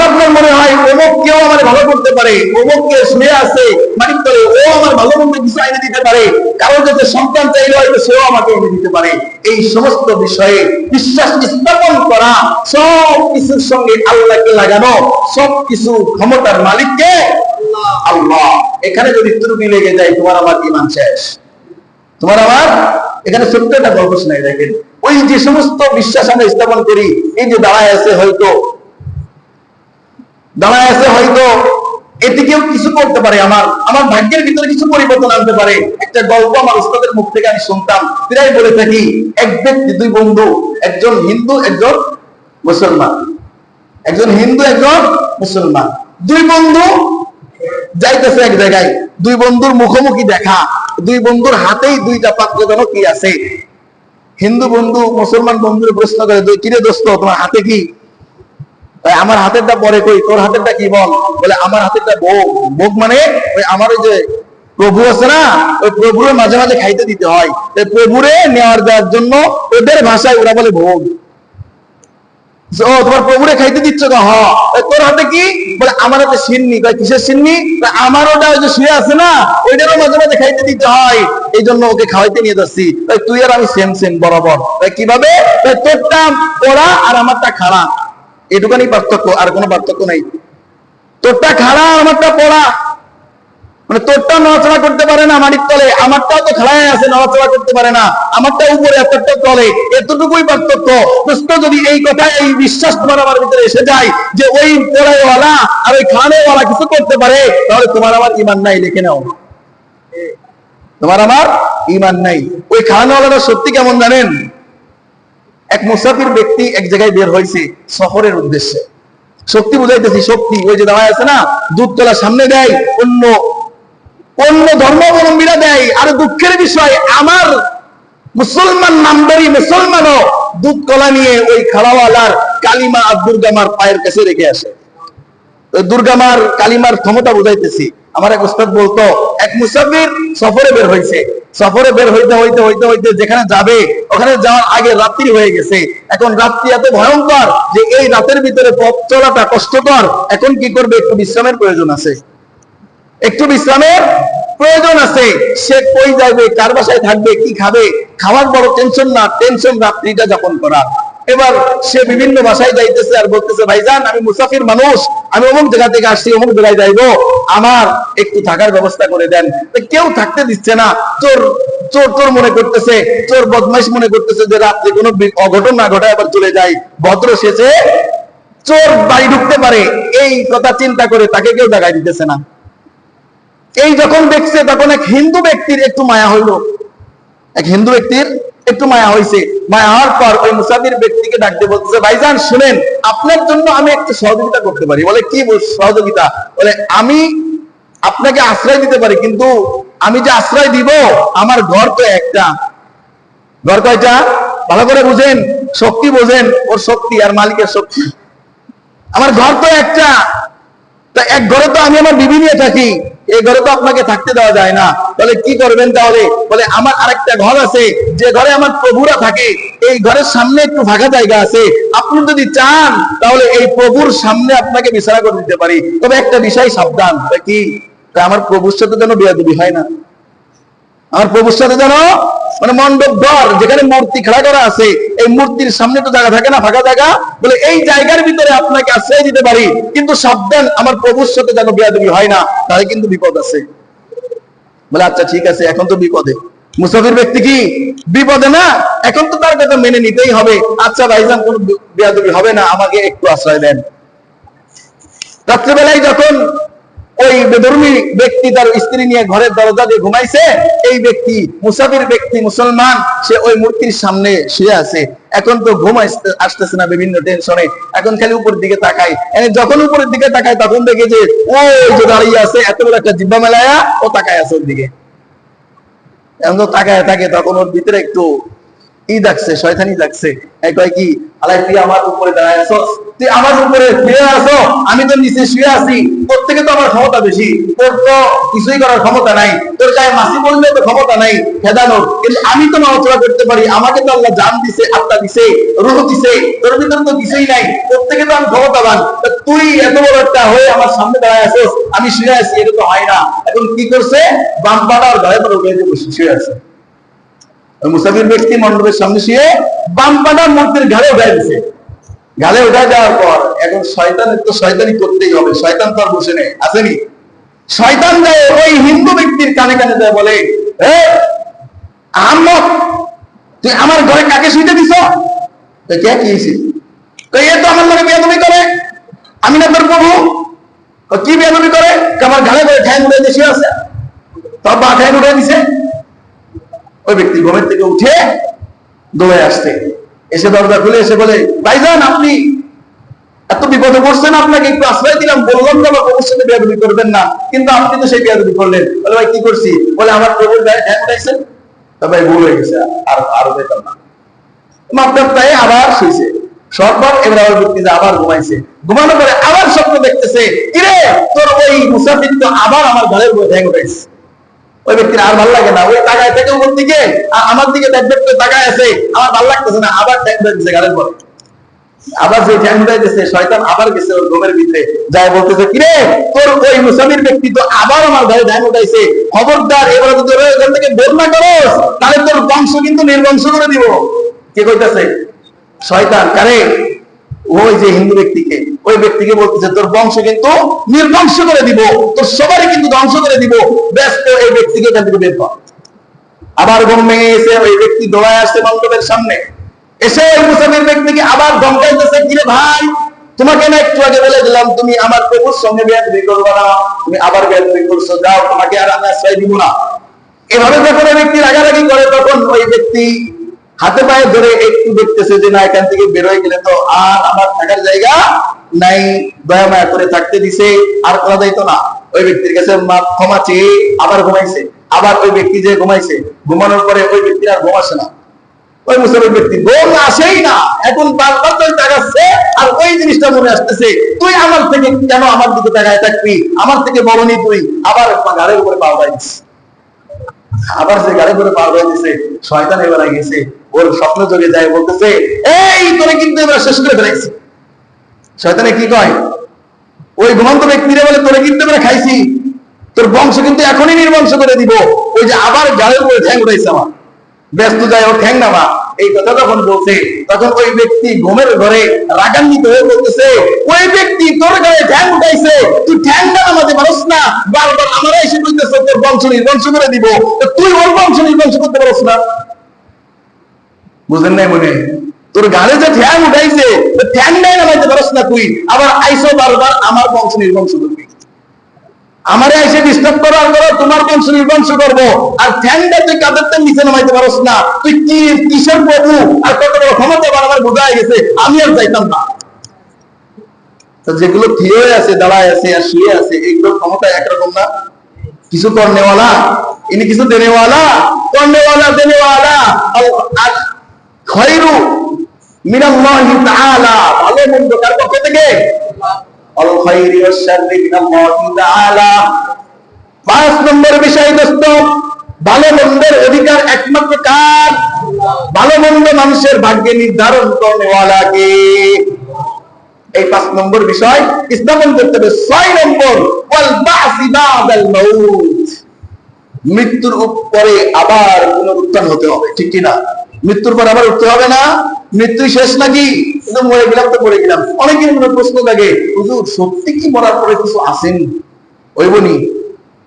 Speaker 1: আপনার মনে হয়। অমুক কেউ আমার ভালো করতে পারে, অমুককে শুয়ে আছে মাটির তলে, ও আমার ভালো মন্দ কিছু এনে দিতে পারে, কারো যাতে সন্তান চাইলে হয়তো সেও আমাকে এনে দিতে পারে। এই সমস্ত বিষয়ে বিশ্বাস স্থাপন করা, সব কিছুর সঙ্গে আল্লাহকে লাগানো, সব কিছু ক্ষমতার মালিককে আল্লাহ। এখানে যদি ত্রুটি লেগে যায়, তোমার আমার ঈমান শেষ। তোমার আমার এখানে ছোট্ট একটা গল্প শোনাই দেখেন। ওই যে সমস্ত বিশ্বাস আমরা স্থাপন করি, এই যে দাঁড়ায় আছে হয়তো এদিকেও কিছু করতে পারে, আমার ভাগ্যের ভিতরে কিছু পরিবর্তন আনতে পারে। একটা গল্প আমার উস্তাদের মুখ থেকে আমি শুনতাম, প্রায় বলে থাকি, এক ব্যক্তি দুই বন্ধু, একজন হিন্দু একজন মুসলমান, দুই বন্ধু যাইতেছে এক জায়গায়, দুই বন্ধুর মুখোমুখি দেখা, দুই বন্ধুর হাতেই দুইটা পাত্র যেন কি আছে। হিন্দু বন্ধু মুসলমান বন্ধুর প্রশ্ন করে, কিরে দোস্ত তোমার হাতে কি? আমার হাতেরটা পরে কই, তোর হাতেরটা কি বল? বলে আমার হাতেরটা ভোগ। ভোগ মানে ওই আমার ওই যে প্রভু আছে না, ওই প্রভুরে মাঝে মাঝে খাইতে দিতে হয়, প্রভুরে নেওয়ার দেওয়ার জন্য ওদের ভাষায় ওরা বলে ভোগ। ও তোমার প্রভুরে খাইতে দিচ্ছ? তোর হাতে কি? বলে আমার হাতে সিন্নি। কিসের সিন্নি? আমার ওটা ওই যে শুয়ে আছে না, ওইটারও মাঝে মাঝে খাইতে দিতে হয়, এই জন্য ওকে খাওয়াইতে নিয়ে যাচ্ছি। তুই আর আমি সেম সেম বরাবর। কিভাবে? তোরটা পড়া আর আমারটা খাড়া, এটুকানি পার্থক্য, আর কোনো পার্থক্য নাই। তোরটা খাড়া, আমারটা পড়া, মানে তোরটা নড়াচড়া করতে পারে না মাটির তলে, আমারটাও তো খাড়ায় আছে, নড়াচড়া করতে পারে না, আমারটা উপরে এতটা তলে, এতটুকুই পার্থক্য। প্রশ্ন যদি এই কথা, এই বিশ্বাস তোমার আমার ভিতরে এসে যায় যে ওই পড়াওয়ালা আর ওই খানেওয়ালা কিছু করতে পারে, তাহলে তোমার আমার ঈমান নাই, লিখে নাও, তোমার আমার ঈমান নাই। ওই খানেওয়ালাটা সত্যি কেমন জানেন? এক মুসাফির ব্যক্তি এক জায়গায় বের হয়েছে সফরের উদ্দেশ্যে, শক্তি বুঝাইতেছি, শক্তি, ওই যে দাঁড়ায় আছে না, দুধ তোলা সামনে দেয়, অন্য ধর্মাবলম্বীরা দেয়। আর দুঃখের বিষয়, আমার মুসলমান নামদারি মুসলমানও দুধ কলা নিয়ে ওই খালাওয়ালার কালিমা আর দুর্গামার পায়ের কাছে রেখে আসে। দুর্গামার কালিমার ক্ষমতা বুঝাইতেছি। আমার এক উস্তাদ বলতো, এক মুসাফির সফরে বের হয়েছে, সফরে বের হইতে হইতে হইতে হইতে যেখানে যাবে ওখানে যাওয়ার আগে রাত্রি হয়ে গেছে। এখন রাত্রি এত ভয়ঙ্কর যে এই রাতের ভিতরে পথ চলাটা কষ্টকর। এখন কি করবে? একটু বিশ্রামের প্রয়োজন আছে, সে কই যাবে, কার বাসায় থাকবে, কি খাবে, খাওয়ার বড় টেনশন না, টেনশন রাত্রিটা যাপন করা। এবার সে বিভিন্ন বাসায় যাইতেছে আর বলতেছে, ভাইজান আমি মুসাফির মানুষ, আমি অমুক জায়গা থেকে আসছি, অমুক জায়গায় যাইবো, আমার একটু থাকার ব্যবস্থা করে দেন। কেউ থাকতে দিচ্ছে না। চোর চোর চোর মনে করতেছে, চোর বদমাইশ মনে করতেছে যে রাত্রে কোনো অঘটন না ঘটায় আবার চলে যায়, ভদ্র শেষে চোর বাড়ি ঢুকতে পারে, এই কথা চিন্তা করে তাকে কেউ জায়গায় দিতেছে না। এই যখন দেখছে তখন এক হিন্দু ব্যক্তির একটু মায়া হইল, মায়া হয়েছে। মায়া হওয়ার পর ওই মুসাফির ব্যক্তিকে ডাকতে বলতেছে, ভাইজান শুনেন, আপনার জন্য আমি একটা সহযোগিতা করতে পারি। বলে কি সহযোগিতা? বলে আমি আপনাকে আশ্রয় দিতে পারি, কিন্তু আমি যে আশ্রয় দিব, আমার ঘর তো একটা। ঘর কয়টা? ভালো করে বুঝেন, শক্তি বোঝেন, ওর শক্তি আর মালিকের শক্তি। আমার ঘর তো একটা, তা এক ঘরে তো আমি আমার বিবি নিয়ে থাকি, এই ঘরে তো আপনাকে থাকতে দেওয়া যায় না। তাহলে কি করবেন? তাহলে বলে আমার আরেকটা ঘর আছে, যে ঘরে আমার প্রভুরা থাকে, এই ঘরের সামনে একটু ফাঁকা জায়গা আছে, আপনি যদি চান তাহলে এই প্রভুর সামনে আপনাকে বিছানা করে দিতে পারি। তবে একটা বিষয় সাবধান, কি? আমার প্রভুর সাথে যেন বেয়াদবি হয় না, আমার প্রভুর সাথে যেন, মানে মণ্ডপ ঘর যেখানে মূর্তি খাড়া করা আছে, এই মূর্তির সামনে তো জায়গা থাকে না, ফাঁকা জায়গা, বলে এই জায়গার ভিতরে আপনাকে আশ্রয় দিতে পারি, কিন্তু সাবধান আমার প্রভুর সাথে যেন বেয়াদবি হয় না, তাহলে কিন্তু বিপদ আছে। বলে আচ্ছা ঠিক আছে, এখন তো বিপদে। মুসাফির ব্যক্তি কি বিপদে না? এখন তো তার কথা মেনে নিতেই হবে। আচ্ছা ভাইজান, কোন বেয়াদবি হবে না, আমাকে একটু আশ্রয় দেন। রাত্রিবেলায় যখন ওই বেধর্মী ব্যক্তি তার স্ত্রী নিয়ে ঘরের দরজা দিয়ে ঘুমাইছে, এই ব্যক্তি মুসাফির ব্যক্তি মুসলমান, সে ওই মূর্তির সামনে শুয়ে আছে। এখন তো ঘুম আসতেছে না, বিভিন্ন টেনশনে, এখন খালি উপরের দিকে তাকায়। যখন উপরের দিকে তাকায় তখন দেখে যে ওই যে দাঁড়িয়ে আছে, এত বড় একটা জিব্বা মেলায়া ও তাকায় আছে ওর দিকে। এখন তো তাকায় থাকে, তখন ওর ভিতরে একটু ই ডাকছে, শয়তানি ডাকছে। এই কয় কি, আলাই তুই আমার উপরে দাঁড়ায় আছো, তুই আমার উপরে শুয়ে আছো, আমি তো নিচে শুয়ে আছি, তোর থেকে তো আমার ক্ষমতা বেশি, তোর তো কিছুই করার ক্ষমতা নাই, তোর গায়ে মাসি বললে তো ক্ষমতা নাই খেদানোর, কিন্তু আমি তো নড়াচড়া করতে পারি, আমাকে তো আল্লাহ জান দিছে, আত্মা দিছে, রূহ দিছে, তোর ভিতরে তো কিছুই নাই, তোর থেকে তো আমি ক্ষমতাবান, তুই এত বড় একটা হয়ে আমার সামনে দাঁড়ায় আছিস, আমি শুয়ে আছি, এটা তো হয় না। এখন কি করছে, বাম পাটা আর গায়ে পাটা উঠে বসে শুয়ে আছে। মুসাফির ব্যক্তি মণ্ডপের সামনে শুয়ে বাম পাটা মূর্তির ঘাড়ে উঠাই দিছে। গালে উঠা যাওয়ার পর এখন শয়তানের তো শয়তানি করতেই হবে, শয়তান তো আর বসে নেই, আসেনি। শয়তান যায় ওই হিন্দু ব্যক্তির কানে কানে যায় বলে, আহমদ তুই আমার ঘরে কাকে শুইতে দিছ? কে কি হয়েছে? এ তো আমার লোকে বেয়াদবি করে, আমি না তোর প্রভু। কি বেয়াদবি করে? আমার ঘাড়ে করে ঠ্যাং উঠে দেশে আছে, তোর বা ঠ্যাং উঠে দিছে। ওই ব্যক্তি ঘুমের থেকে উঠে দৌড়ে আসছে, এসে দরজা খুলে এসে বলে, ভাইজান আপনি এত বিপদে পড়ছেন, আপনাকে একটু আশ্রয় দিলাম, বললাম যে আমার প্রভুর সাথে বেয়াদবি করবেন না, কিন্তু আপনি তো সেই বেয়াদবি করলেন। বলে ভাই কি করছি? বলে আমার প্রভুর গায়ে ঠ্যাং উঠাইছেন। তা ভাই ভুল হয়ে গেছে, আরো যেতাম না। আপনার প্রায় আবার শুয়েছে সরকার, এবার আবার ব্যক্তি আবার ঘুমাইছে, ঘুমানোর পরে আবার স্বপ্ন দেখতেছে, কিরে তোর ওই মুসাফির তো আবার আমার ঘরের উপরে ঠ্যাং উঠাইছে। ওই ব্যক্তির আর ভালো লাগে না, ওই তাকায় থেকে ওর দিকে, আমার দিকে তাকায় আছে, আমার ভালো লাগতেছে না, আবার ঠ্যাং উঠাইতেছে গালের পরে। আবার যে ঠ্যাং উঠাইতেছে, শয়তান আবার গেছে ওর ঘুমের ভিতরে, যায় বলতেছে, কিরে তোর ওই মুসাফির ব্যক্তি তো আবার আমার ঘরে ঠ্যাং উঠাইছে, খবরদার এবার যদি ওখান থেকে বের না করস, তাহলে তোর বংশ কিন্তু নির্বংশ করে দিব। কে কইতাছে? শয়তান। কারে? ওই যে হিন্দু ব্যক্তিকে, ওই ব্যক্তিকে বলতেছে তোর বংশ কিন্তু নির্বংশ করে দিব, তোর সবারই কিন্তু ধ্বংস করে দিব, ব্যস্ত এই ব্যক্তিকে এখান থেকে বের কর। আবার ঘুম ভেঙে এসে ওই ব্যক্তি দৌড়ায় আসছে মণ্ডপের সামনে, এসে ওই মুসাফির ব্যক্তিকে আবার ধমকাইতেছে, কিরে ভাই তোমাকে না একটু আগে বলে দিলাম তুমি আমার প্রভুর সঙ্গে বেয়াদবি করবে না, তুমি আবার বেয়াদবি করছো, যাও তোমাকে আর আমি আশ্রয় দিব না। এভাবে যখন ওই ব্যক্তি রাগারাগি করে, তখন ওই ব্যক্তি হাতে পায়ে ধরে একটু দেখতেছে যে না এখান থেকে বেরোয় গেলে তো আর আমার থাকার জায়গা নাই, দয়া মায়া করে থাকতে দিছে, আর করা যাইতো না। ওই ব্যক্তির কাছে ক্ষমা চেয়ে আবার ঘুমাইছে। আবার ওই ব্যক্তি যে ঘুমাইছে, ঘুমানোর পরে ওই ব্যক্তি আর ঘুমাসে না, ওই মুসলমান ব্যক্তি ঘুম আসেই না, এখন বারবার তাকাচ্ছে আর ওই জিনিসটা মনে আসতেছে, তুই আমার থেকে কেন আমার দিকে তাকায় থাকবি, আমার থেকে বড়নি তুই। আবার গাড়ির উপরে পা উঠাইছিস, আবার যে গাড়ি করে পার হয়ে দিছে, শয়তান এবার গেছে ওর স্বপ্ন যোগে যায়, বলতেছে এই তোরে কিন্তু এবার শেষ করে ফেলাইছি। শয়তানে কি কয়? ওই ঘুমন্ত ব্যক্তিরে বলে তোরে কিন্তু এবার খাইছি, তোর বংশ কিন্তু এখনই নির্বংশ করে দিব। ওই যে আবার গাড়ির উপরে ঠ্যাং উঠাইছে আমার, ব্যস্ত যায় ও ঠ্যাং নামা। এই কথা যখন বলছে, তখন ওই ব্যক্তি ঘুমের ঘরে রাগান্বিত হয়ে বলতেছে, ওই ব্যক্তি তোর গায়ে ঠ্যাং উঠাইছে, তুই ঠ্যাংটা নামাতে পারস না, বারবার আমরা এসে বলতেছ তোর বংশ নির্বংশ করে দিব, তুই ওর বংশ নির্বংশ করতে পারস না। বুঝেন নাই মনে? তোর গালে যে ঠ্যাং উঠাইছে, ঠ্যাংটাই নামাইতে পারস না তুই, আবার আইসো বারবার আমার বংশ নির্বংশ করবি, আমারে এসে ডিস্টার্ব করো আর করো, তোমার বংশ নির্বংশ করবো, আর ঠ্যাংটা তুই কাদের নিচে নামাইতে পারস না, তুই কি কিসের প্রভু আর কত বড় ক্ষমতা আমার বোঝা গেছে, আমি আর যাইতাম না। যেগুলো থিয়ে আছে, দাঁড়ায় আছে আর শুয়ে আছে, এগুলো ক্ষমতা একরকম না। কিছু করনেওয়ালা, ইনি কিছু দেনেওয়ালা, করনেওয়ালা দেনেওয়ালা। খায়রু মিনাল্লাহি তাআলা, ভালো মন্দ কার পক্ষ থেকে? আল খায়রি ওয়াশ শাররি মিনাল্লাহি তাআলা। 5 নম্বর বিষয় দোস্ত, ভালো মন্দের অধিকার একমাত্র কার? ভালো মন্দ মানুষের ভাগ্যে নির্ধারণ করনেওয়ালা কে? এই 5 নম্বর বিষয় স্থাপন করতে হবে। 6 নম্বর, ওয়াল বাসি বাদাল মাউত, মৃত্যুর পরে আবার পুনরুত্থান হতে হবে, ঠিক কি না? মৃত্যুর পর আবার উঠতে হবে না? মৃত্যুই শেষ নাকি? মরে গেলাম তো মরে গেলাম। অনেকের মনে প্রশ্ন লাগে, হুজুর সত্যি কি মরার পরে কিছু আসেন? ওই বলি,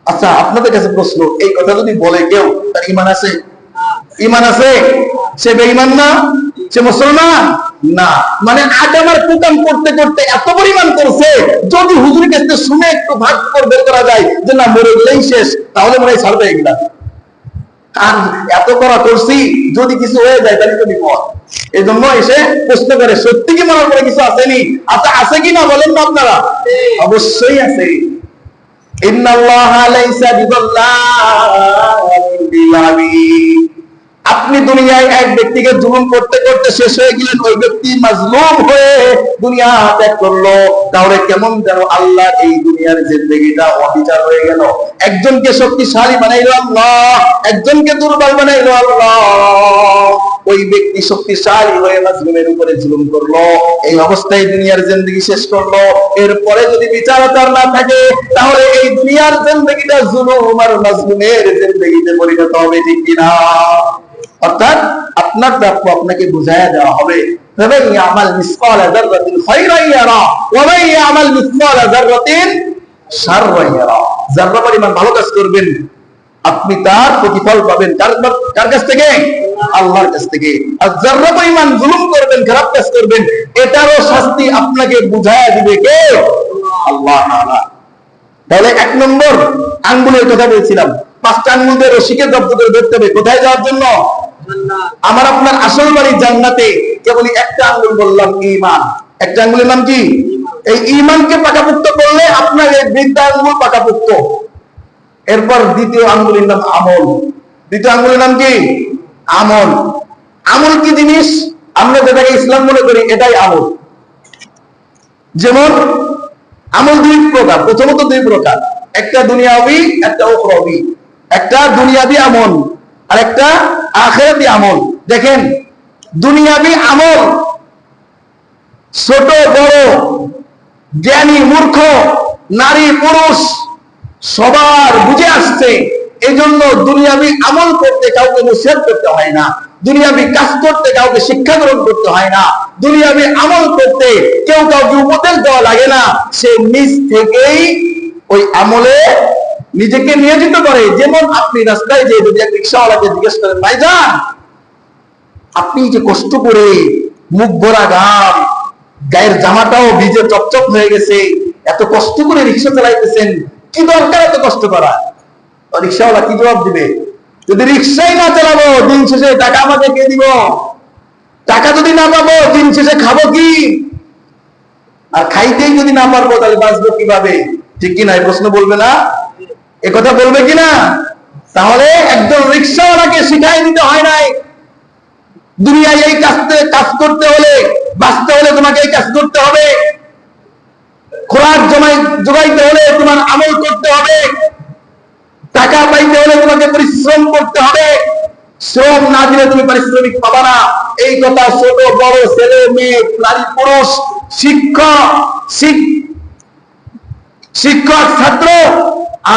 Speaker 1: আচ্ছা আপনাদের কাছে প্রশ্ন, এই কথা যদি বলে কেউ, তার ঈমান আছে? ঈমান আছে? সে বেঈমান না? সে মুসলমান না? মানে আজ আমার কুকাম করতে করতে এত পরিমাণ করছে, যদি হুজুরের কাছে শুনে একটু ভাগ করে বের করা যায় যে না মরে গেলেই শেষ, তাহলে মনে হয় ছাড়বে এগুলা। আর এত করা করছি, যদি কিছু হয়ে যায় তাহলে তো বিপদ। এই জন্য এসে প্রশ্ন করে, সত্যি কি মরার পরে কিছু আসেনি? আচ্ছা আছে কি না বলেন না আপনারা? অবশ্যই আছে। ইন্নাল্লাহা লাইসা বিযাল্লামিন লিল আবিদ, আপনি দুনিয়ায় এক ব্যক্তিকে জুলুম করতে করতে শেষ হয়ে গেলেন, ওই ব্যক্তি মাজলুম হয়ে দুনিয়া ত্যাগ করলো, তাহলে কেমন যেন আল্লাহ এই দুনিয়ার জিন্দেগিটা অবিচার হয়ে গেল। একজনকে শক্তিশালী বানাইলো আল্লাহ, একজনকে দুর্বল বানাইলো আল্লাহ। ওই ব্যক্তি শক্তিশালী হয়ে মাজলুমের উপরে জুলুম করলো, এই অবস্থায় দুনিয়ার জিন্দেগি শেষ করলো। এরপরে যদি বিচারতার না থাকে, তাহলে এই দুনিয়ার জিন্দেগিটা জুলুম আর মাজলুমের জিন্দেগিতে পরিণত হবে, ঠিক কিনা? অর্থাৎ আপনার প্রাপ্য আপনাকে বুঝাইয়া দেওয়া হবে, ফামান ইয়ামাল মিসকালা যাররাতিন খায়রান ইয়ারা ওয়া মান ইয়ামাল মিসকালা যাররাতিন শাররান ইয়ারা। যারা পরিমাণ ভালো কাজ করবেন আপনি তার প্রতিফল পাবেন কার কাছ থেকে? আল্লাহর কাছ থেকে। আর যারা পরিমাণ জুলুম করবেন, খারাপ কাজ করবেন, এটারও শাস্তি আপনাকে বুঝাইয়া দিবে কে? আল্লাহ তাআলা। তাহলে এক নম্বর আঙ্গুলের কথা বলছিলাম, 5টা আঙ্গুল দিয়ে রশিকে জব্দ করে ধরতে হবে কোথায় যাওয়ার জন্য? আমার আপনার আসল বাড়ি জান্নাতে। কেবলই একটা আঙ্গুল বললাম ঈমান। একটা আঙ্গুলের নাম কি? এই ঈমানকে পাকাপোক্ত করলে আপনার এই বৃদ্ধা আঙ্গুল পাকাপোক্ত। এরপর দ্বিতীয় আঙ্গুলের নাম আমল। দ্বিতীয় আঙ্গুলের নাম কি? আমল। আমল কি জিনিস? আমরা যেটাকে ইসলাম মনে করি এটাই আমল। যেমন আমল দুই প্রকার, প্রথমত দুই প্রকার, একটা দুনিয়াবি, একটা উখরাবি। একটা দুনিয়াবি আমল আর একটা আখিরাতি আমল। দেখেন, দুনিয়াবি আমল ছোট বড়, জ্ঞানী মূর্খ, নারী পুরুষ সবার বুঝে আসছে। এই জন্য দুনিয়াবি আমল করতে কাউকে নসিহত করতে হয় না, দুনিয়াবি কাজ করতে কাউকে শিক্ষা গ্রহণ করতে হয় না, দুনিয়াবি আমল করতে কেউ কাউকে উপদেশ দেওয়া লাগে না। সে নিজ থেকেই ওই আমলে নিজেকে নিয়োজিত করে। যেমন আপনি রাস্তায় যে যদি এক রিক্সাওয়ালাকে জিজ্ঞেস করেন, ভাইজান আপনি যে কষ্ট করে মুখ ভরা ঘাম, গায়ের জামাটাও ভিজে চপচপ হয়ে গেছে, এত কষ্ট করে রিক্সা চালাইতেছেন, কি দরকার এত কষ্ট করা? রিক্সাওয়ালা কি জবাব দিবে? যদি রিক্সাই না চালাবো, দিন শেষে টাকা আমাকে কে দিব? টাকা যদি না পাবো, দিন শেষে খাবো কি? আর খাইতেই যদি না পারবো, তাহলে বাঁচবো কিভাবে? ঠিক কিনা? এই প্রশ্ন বলবে না? এ কথা বলবে কিনা? তাহলে একজন রিক্সাওয়ালাকে শিখাই দিতে হয় নাই, দুনিয়ায় এই কাজ করতে হলে, বাঁচতে হলে তোমাকে এই কাজ করতে হবে, খোরাক জোগাইতে হলে তোমার আমল করতে হবে, টাকা পাইতে হলে তোমাকে পরিশ্রম করতে হবে, শ্রম না দিলে তুমি পারিশ্রমিক পাবা না। এই কথা ছোট বড়, ছেলে মেয়ে, নারী পুরুষ, শিক্ষক ছাত্র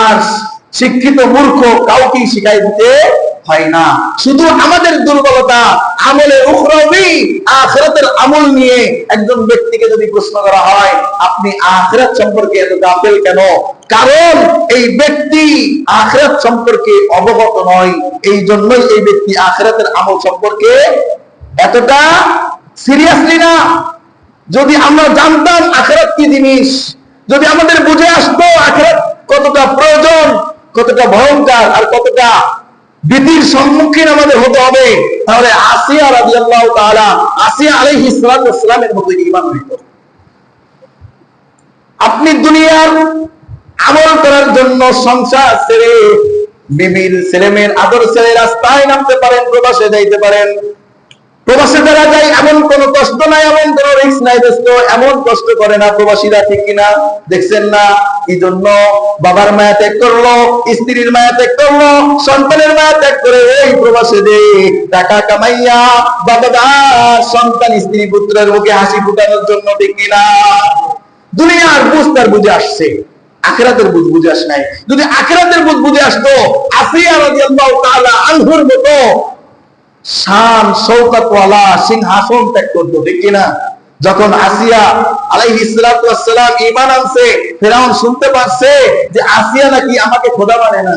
Speaker 1: আর শিক্ষিত মূর্খ কাউকেই শিখাই দিতে হয় না। শুধু আমাদের দুর্বলতা আমলে উখরাবি আখিরাতের আমল নিয়ে একজন ব্যক্তিকে যদি প্রশ্ন করা হয়, আপনি আখিরাত সম্পর্কে এত গাফেল কেন? কারণ এই ব্যক্তি আখিরাত সম্পর্কে অবগত নয়, এই জন্যই এই ব্যক্তি আখিরাতের আমল সম্পর্কে এতটা সিরিয়াসলি না। যদি আমরা জানতাম আখিরাত কি জিনিস, যদি আমাদের বুঝে আসতো আখিরাত কতটা প্রয়োজন, কতটা ভয়ঙ্কর আর কতটা ভীতির সম্মুখীন আমাদের হতে হবে, তাহলে আসিয়া রাদিয়াল্লাহু তাআলা, আসিয়া আলাইহিস সালামের মতো ঈমান হইত। আপনি দুনিয়ার আমল করার জন্য সংসার ছেড়ে, বিবির ছেলেমেয়ের আদর ছেড়ে রাস্তায় নামতে পারেন, প্রবাসে যাইতে পারেন। প্রবাসে যারা যায় এমন কোন কষ্ট নাই, এমন কোন রিস্ক নাই, দোস্ত এমন কষ্ট করে না প্রবাসীরা, ঠিক কিনা? দেখছেন না কি জন্য বাবার মায়া ত্যাগ করলো, স্ত্রীর মায়া ত্যাগ করলো, সন্তানের মায়া ত্যাগ করে এই প্রবাসে যে টাকা কামাইয়া বাবা সন্তান স্ত্রী পুত্রের মুখে হাসি ফুটানোর জন্য, ঠিক কিনা? দুনিয়ার বুঝ তার বুঝে আসছে, আখিরাতের বুঝ বুঝে আসে নাই। যদি আখিরাতের বুঝ বুঝে আসতো, আসিয়া রাদিয়াল্লাহু তাআলা আনহুর মতো শান শৌকত ওয়ালা সিংহাসন ত্যাগ করতো, ঠিক কিনা? যখন আসিয়া আলাইহিস সালাতু ওয়াস সালাম ঈমান আনছে, ফিরআউন শুনতে পারছে যে আসিয়া নাকি আমাকে খোদা মানে না।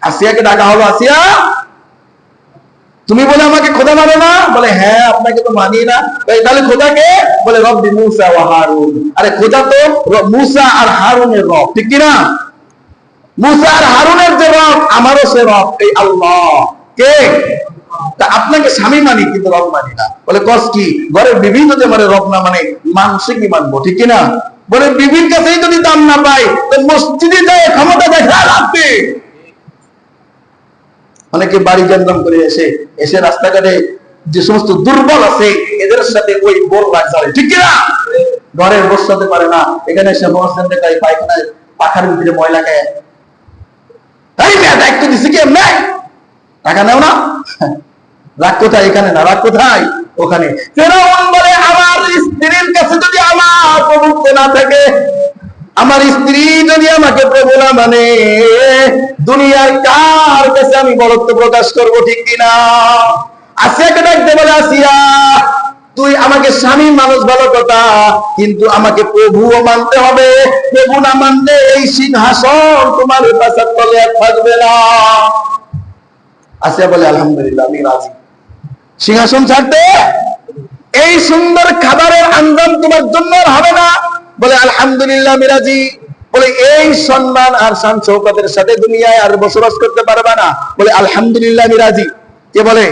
Speaker 1: আসিয়াকে ডাকা হলো, আসিয়া তুমি বলে আমাকে খোদা মানে না? বলে হ্যাঁ, আপনাকে তো মানি না। তাহলে খোদাকে? বলে রব্বি মূসা ওয়া হারুন। আরে খোদা তো মূসা আর হারুনের রব, ঠিক কিনা? মূসা আর হারুনের যে রব, আমারও সে রব, এই আল্লাহ। কে? তা আপনাকে স্বামী মানি কিন্তু রব মানি না। বলে কস কি? ঘরের বিভিন্ন যে মানে রব না মানে মানুষে কি মানবো, ঠিক কিনা? বলে বিবির কাছেই যদি দাম না পাই, তো মসজিদে যায় ক্ষমতা দেখা লাগবে। অনেকে বাড়ি জানলাম করে এসে এসে রাস্তাঘাটে যে সমস্ত দুর্বল আছে এদের সাথে ওই বল রাখতে, ঠিক কিনা? ঘরের বসাতে পারে না, এখানে এসে বসেন দেখায় পায়খানায় পাখার ভিতরে ময়লা খায়। তাই দায়িত্ব দিচ্ছে কি নাই, টাকা নেও না, রাগ কোথায়? এখানে না, রাগ কোথায়? ওখানে। ফেরাউন বলে আমার স্ত্রীর কাছে যদি আমার প্রভুত্ব না থাকে, আমার স্ত্রী যদি আমাকে প্রভু না মানে, দুনিয়ার কার কাছে আমি বলত্ব প্রকাশ করব, ঠিক কিনা? আসিয়াকে ডাকতে বলে আসিয়া তুই আমাকে স্বামী মানুষ ভালো কথা, কিন্তু আমাকে প্রভুও মানতে হবে, প্রভু না মানলে এই সিংহাসন তোমার পাশার তলে আর থাকবে না। আসিয়া বলে আলহামদুলিল্লাহ আমি রাজি সিংহাসন ছাড়তে, এই সুন্দর খাবারের আঞ্জাম তোমার জন্য হবে না। বলে আলহামদুলিল্লাহ আমি রাজি। বলে এই সম্মান আর শান শৌকতের সাথে দুনিয়ায় আর বসবাস করতে পারবে না। বলে আলহামদুলিল্লাহ আমি রাজি। কে বলে?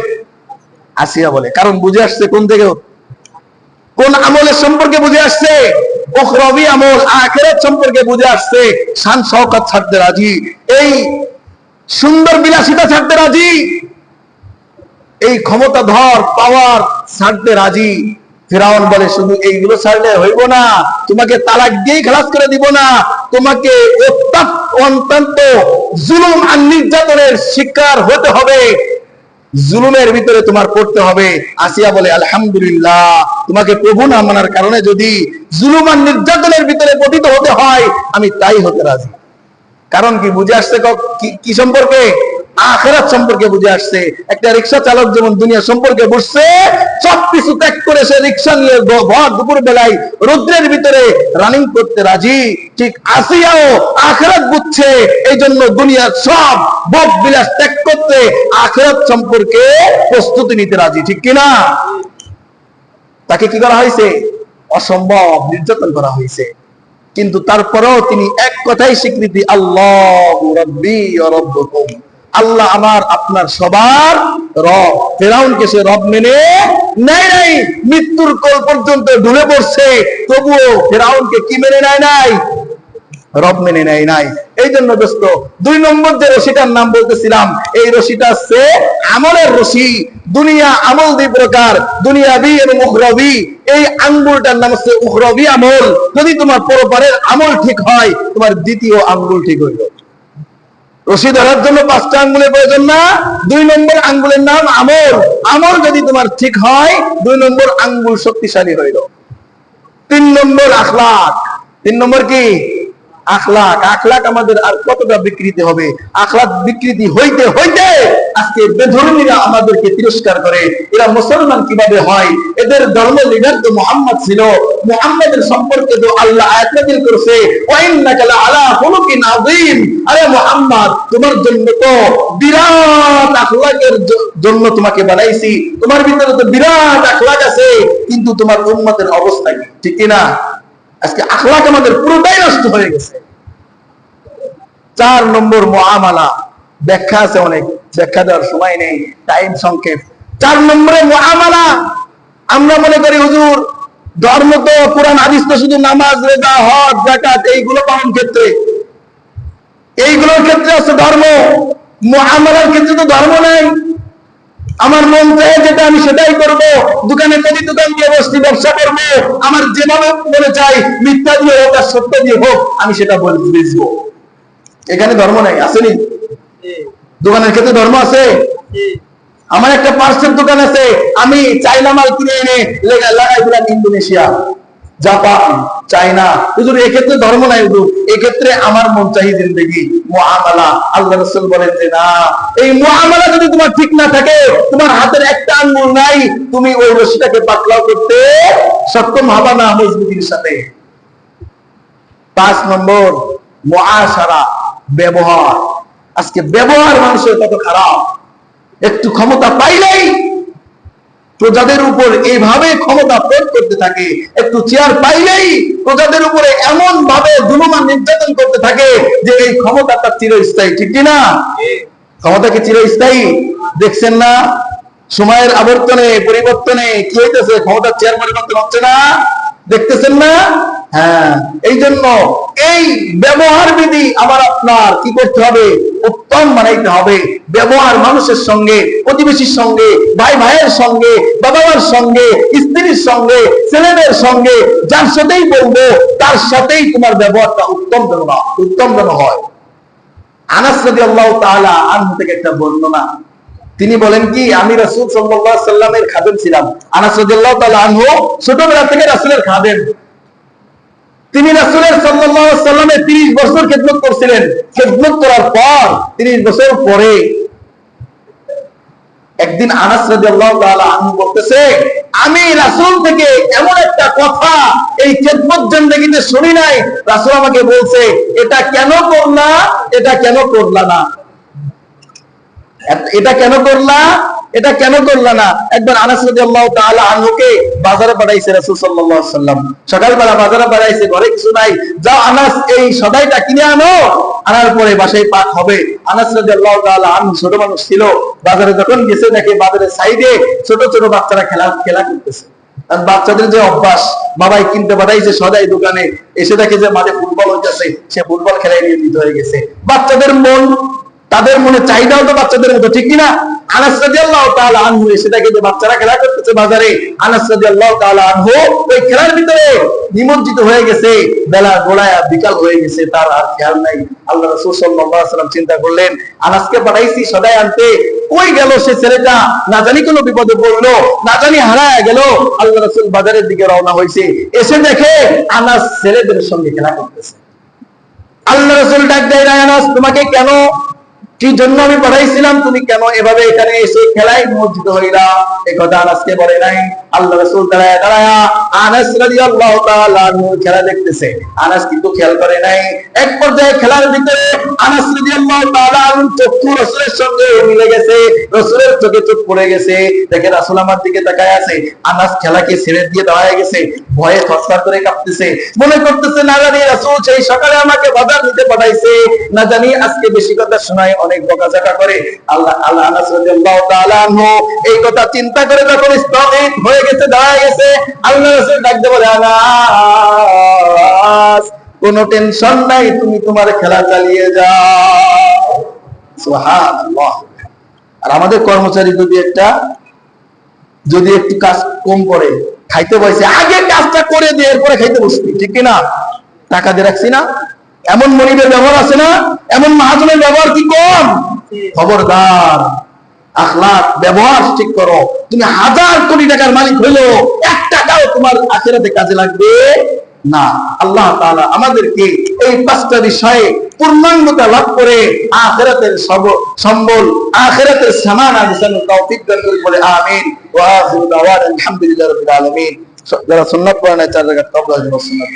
Speaker 1: আসিয়া বলে। কারণ বুঝে আসছে কোন থেকে, কোন আমলের সম্পর্কে বুঝে আসছে, উখরাবি আমল আখিরাত সম্পর্কে বুঝে আসছে। শান শৌকত ছাড়তে রাজি, এই সুন্দর বিলাসিতা ছাড়তে রাজি, এই ক্ষমতাধর পাওয়ার ছাড়তে রাজি। ফিরাউন বলে শুধু এইগুলো ছাড়লে হইব না, তোমাকে তালাক দিয়ে খালাস করে দিব না, তোমাকে অত্যন্ত জুলুম আর নির্যাতনের শিকার হতে হবে, জুলুমের ভিতরে তোমার পড়তে হবে। আসিয়া বলে আলহামদুলিল্লাহ, তোমাকে প্রভু না মানার কারণে যদি জুলুম আর নির্যাতনের ভিতরে পতিত হতে হয় আমি তাই হতে রাজি। কারণ কি বুঝে আসছে, কি সম্পর্কে? আখিরাত সম্পর্কে বুঝে আসছে। একটা রিকশা চালক যেমন দুনিয়া সম্পর্কে বুঝছে, সবকিছু ত্যাগ করে সে রিকশা নিয়ে ভর দুপুর বেলায় রৌদ্রের ভিতরে রানিং করতে রাজি, ঠিক আসিয়াও আখিরাত বুঝছে, এই জন্য দুনিয়ার সব ভোগ বিলাস ত্যাগ করতে আখিরাত সম্পর্কে প্রস্তুতি নিতে রাজি, ঠিক কিনা? তাকে কি করা হয়েছে? অসম্ভব নির্যাতন করা হয়েছে, কিন্তু তারপরেও তিনি এক কথাই স্বীকৃতি, আল্লাহু রাব্বি ওয়া রাব্বুকুম, আল্লাহ আমার আপনার সবার রব। ফেরাউনকে সে রব মেনে নেয় নাই, মৃত্যুর কোল পর্যন্ত ঢুলে পড়ছে, তবুও ফেরাউনকে কি মেনে নেয় নাই? রব মেনে নেয় নাই। এই জন্য দোস্ত, 2 নম্বর যে রশিটার নাম বলতেছিলাম, এই রশিটা হচ্ছে আমলের রশি। দুনিয়া আমল 2 প্রকার, দুনিয়াবি এবং উখরাবি। এই আঙ্গুলটার নাম হচ্ছে উখরাবি আমল। যদি তোমার পরপারের আমল ঠিক হয়, তোমার দ্বিতীয় আঙ্গুল ঠিক হইল। রশি ধরার জন্য 5টা আঙ্গুলের প্রয়োজন না, 2 নম্বর আঙ্গুলের নাম আমল। আমল যদি তোমার ঠিক হয়, 2 নম্বর আঙ্গুল শক্তিশালী হইল। 3 নম্বর আখলাক। 3 নম্বর কি? আখলাক। আখলাক আমাদের আর কতটা বিকৃতি হবে? আখলাক বিকৃতি হইতে হইতে আজকে বেধর্মীরা আমাদেরকে তিরস্কার করে। এরা মুসলমান কিভাবে হয়? এদের ধর্ম লিডার তো মুহাম্মদ ছিল, মুহাম্মদের সম্পর্কে তো আল্লাহ আয়াত নাযিল করেছে, ওয়া ইন্নাকা লাআলা খুলুকিন আযীম। আরে মুহাম্মদ, তোমার জন্য তো বিরাট আখলাকের জন্য তোমাকে বানাইছি, তোমার ভিতরে তো বিরাট আখলাক আছে, কিন্তু তোমার উম্মতের অবস্থা কি, ঠিক কি না? আজকে আখলাক আমাদের পুরোটাই নষ্ট হয়ে গেছে। 4 নম্বর মুআমালা। ব্যাখ্যা আছে অনেক, ব্যাখ্যা দেওয়ার সময় নেই, টাইম সংক্ষেপ। 4 নম্বরে মুআমালা। আমরা মনে করি হুজুর ধর্ম তো কোরআন হাদিস তো শুধু নামাজ, রোজা, হজ, যাকাত এইগুলো পালন ক্ষেত্রে, এইগুলোর ক্ষেত্রে আছে ধর্ম, মুআমালার ক্ষেত্রে তো ধর্ম নাই। আমার মন চায় যেটা আমি সেটাই করব, দোকানে যদি দোকান দিয়ে বসছি ব্যবসা করব, আমার যেভাবে মনে চাই মিথ্যা দিয়ে হোক আর সত্য দিয়ে হোক আমি সেটা বেচবো। এখানে ধর্ম নাই, আসেনি? দোকানের ক্ষেত্রে ধর্ম আছে? আমার একটা পার্সেল দোকান আছে, আমি চাইনা মাল কিনে এনে লাগাই দিলাম ইন্দোনেশিয়া, জাপান, চায়না। হুজুর এক্ষেত্রে ধর্ম নাই হুজুর, এক্ষেত্রে আমার মন চাই জিন্দেগি, মুআমালা। আল্লাহ রাসূল বলেন যে না, এই মুআমালা যদি তোমার ঠিক না থাকে, তোমার হাতের একটা আঙ্গুল নাই, তুমি ওই রশিটাকে পাতলাও করতে সক্ষম হবে না মজবুতির সাথে। 5 নম্বর মুআশারা, ব্যবহার। আজকে ব্যবহার মানুষের কত খারাপ, একটু ক্ষমতা পাইলেই প্রজাদের উপর এইভাবে ক্ষমতা প্রয়োগ করতে থাকে, একটু চেয়ার পাইলেই প্রজাদের উপরে এমন ভাবে জুলুম আর নির্যাতন করতে থাকে যে এই ক্ষমতাটা চিরস্থায়ী, ঠিক কিনা? ক্ষমতা কি চিরস্থায়ী? দেখছেন না সময়ের আবর্তনে পরিবর্তনে কি হইতেছে? ক্ষমতার চেয়ার পরিবর্তন হচ্ছে না, দেখতেছেন না? হ্যাঁ, এই জন্য এই ব্যবহার বিধি আমার আপনার কি করতে হবে? উত্তম বানাইতে হবে। ব্যবহার মানুষের সঙ্গে, প্রতিবেশীর সঙ্গে, ভাই ভাইয়ের সঙ্গে, বাবা মার সঙ্গে, স্ত্রীর সঙ্গে, ছেলেদের সঙ্গে, যার সাথেই বলবো তার সাথেই তোমার ব্যবহারটা উত্তম যেন হয়। আনাস রাদিয়াল্লাহু তাআলা আনহু থেকে একটা বর্ণনা, তিনি বলেন কি, আমি রাসূল সাল্লাল্লাহু আলাইহি সাল্লামের খাদেম ছিলাম। আনাস রাদিয়াল্লাহু তাআলা আনহু ছোটবেলা থেকে রাসূলের খাদেম। তিনি রাসূলের সাল্লাল্লাহু আলাইহি সাল্লামের 30 বছর খেদমত করছিলেন। খেদমত করার পর 30 বছর পরে একদিন আনাস রাদিয়াল্লাহু তাআলা আনহু বলতেছে, আমি রাসূল থেকে এমন একটা কথা এই খেদমত জিন্দেগিতে শুনি নাই। রাসূল আমাকে বলছে, এটা কেন করলা, এটা কেন করলা না, এটা কেন করলা, এটা কেন করলা না। একবার আনাস রাদিয়াল্লাহু তাআলা আনহুকে বাজারে পাঠাইছে রাসূল সাল্লাল্লাহু আলাইহি সাল্লাম। সকালবেলা বাজারে পাঠাইছে, ঘরে কিছু নাই, যাও আনাস এই সদাইটা কিনে আনো, আনার পরে বাসায় পাক হবে। আনাস রাদিয়াল্লাহু তাআলা আনহু ছোট মানুষ ছিল, বাজারে যখন গেছে দেখে বাজারের সাইডে ছোট ছোট বাচ্চারা খেলা করতেছে। আর বাচ্চাদের যে অভ্যাস, বাবাই কিনতে পাঠাইছে সদাই দোকানে, এসে দেখে যে মাঠে ফুটবল হইতেছে, সে ফুটবল খেলায় নিয়োজিত হয়ে গেছে। বাচ্চাদের মন, তাদের মনে চাহিদাও তো বাচ্চাদের মতো, ঠিক কিনা? আনাস রাদিয়াল্লাহু তাআলা আনহু এসে দেখে যে বাচ্চারা খেলা করতেছে বাজারে। আনাস রাদিয়াল্লাহু তাআলা আনহু ওই খেলার ভিতরে নিমজ্জিত হয়ে গেছে। বেলা গোড়ায় বিকাল হয়ে গেছে, তার আর খেয়াল নাই। আল্লাহ রাসূল সাল্লাল্লাহু আলাইহি ওয়াসাল্লাম চিন্তা করলেন, আনাসকে পাঠাইছি সদাই আনতে, কই গেল সে ছেলেটা? না জানি কোনো বিপদে পড়লো, না জানি হারায় গেল। আল্লাহ রাসূল বাজারের দিকে রওনা হয়েছে, এসে দেখে আনাস ছেলেদের সঙ্গে খেলা করতেছে। আল্লাহ রাসূল ডাক দেয়, আনাস তোমাকে কেন, কি জন্য আমি পাঠাইছিলাম, তুমি কেন এভাবে এখানে এসে খেলায় নিমজ্জিত হইলা? এই কথা আনাসকে বলে নাই। আল্লাহ রাসূল দাঁড়ায়া আনাস রাদিয়াল্লাহু তাআলা আনহু খেলা দেখতেছে। আনাস কিন্তু খেয়াল করে নাই। এক পর্যায়ে খেলার ভিতরে আনাস রাদিয়াল্লাহু তাআলা আনহু চক্ষু রাসূলের সঙ্গে মিলে গেছে, রাসূলের চোখে চোখ পড়ে গেছে। দেখে রাসূল আমার দিকে তাকায় আছে। আনাস খেলাকে ছেড়ে দিয়ে দাঁড়ায় গেছে, ভয়ে থরথর করে কাঁপতেছে। মনে করতেছে, না জানি রাসূল সেই সকালে আমাকে বাজার নিতে পাঠাইছে, না জানি আজকে বেশি কথা শোনায়, অনেক বকাঝকা করে। আল্লাহ আনাস রাদিয়াল্লাহু তাআলা আনহু এই কথা চিন্তা করে যখন স্থগিত হয়ে গেছে, দাঁড়ায় গেছে, আল্লাহ রাসূল ডাক দিয়ে বলে, আনাস কোনো টেনশন নাই, তুমি তোমার খেলা চালিয়ে যাও। সুবহানাল্লাহ। আর আমাদের কর্মচারী যদি একটু কাজ কম করে, খাইতে বসে, আগে কাজটা করে দিয়ে এরপরে খাইতে বসবি, ঠিক কিনা? টাকা দিয়ে রাখছি না? এমন মনিবের ব্যবহার আছে না? এমন মহাজনের ব্যবহার কি কম? খবরদার, আখলাক ব্যবহার ঠিক করো। তুমি 1000 কোটি টাকার মালিক হইলেও 1 টাকাও তোমার আখিরাতে কাজে লাগবে না। আল্লাহ তাআলা আমাদেরকে এই 5টা বিষয়ে পূর্ণাঙ্গতা লাভ করে আখিরাতের সম্বল, আখিরাতের সামান আদিসানের তৌফিক দান করুন, বলে আমিন। ওয়া আখিরু দাওয়ানা আলহামদুলিল্লাহি রাব্বিল আলামিন। যারা সুন্নাত পড়েন 4 রাকাত কবর সুন্নাত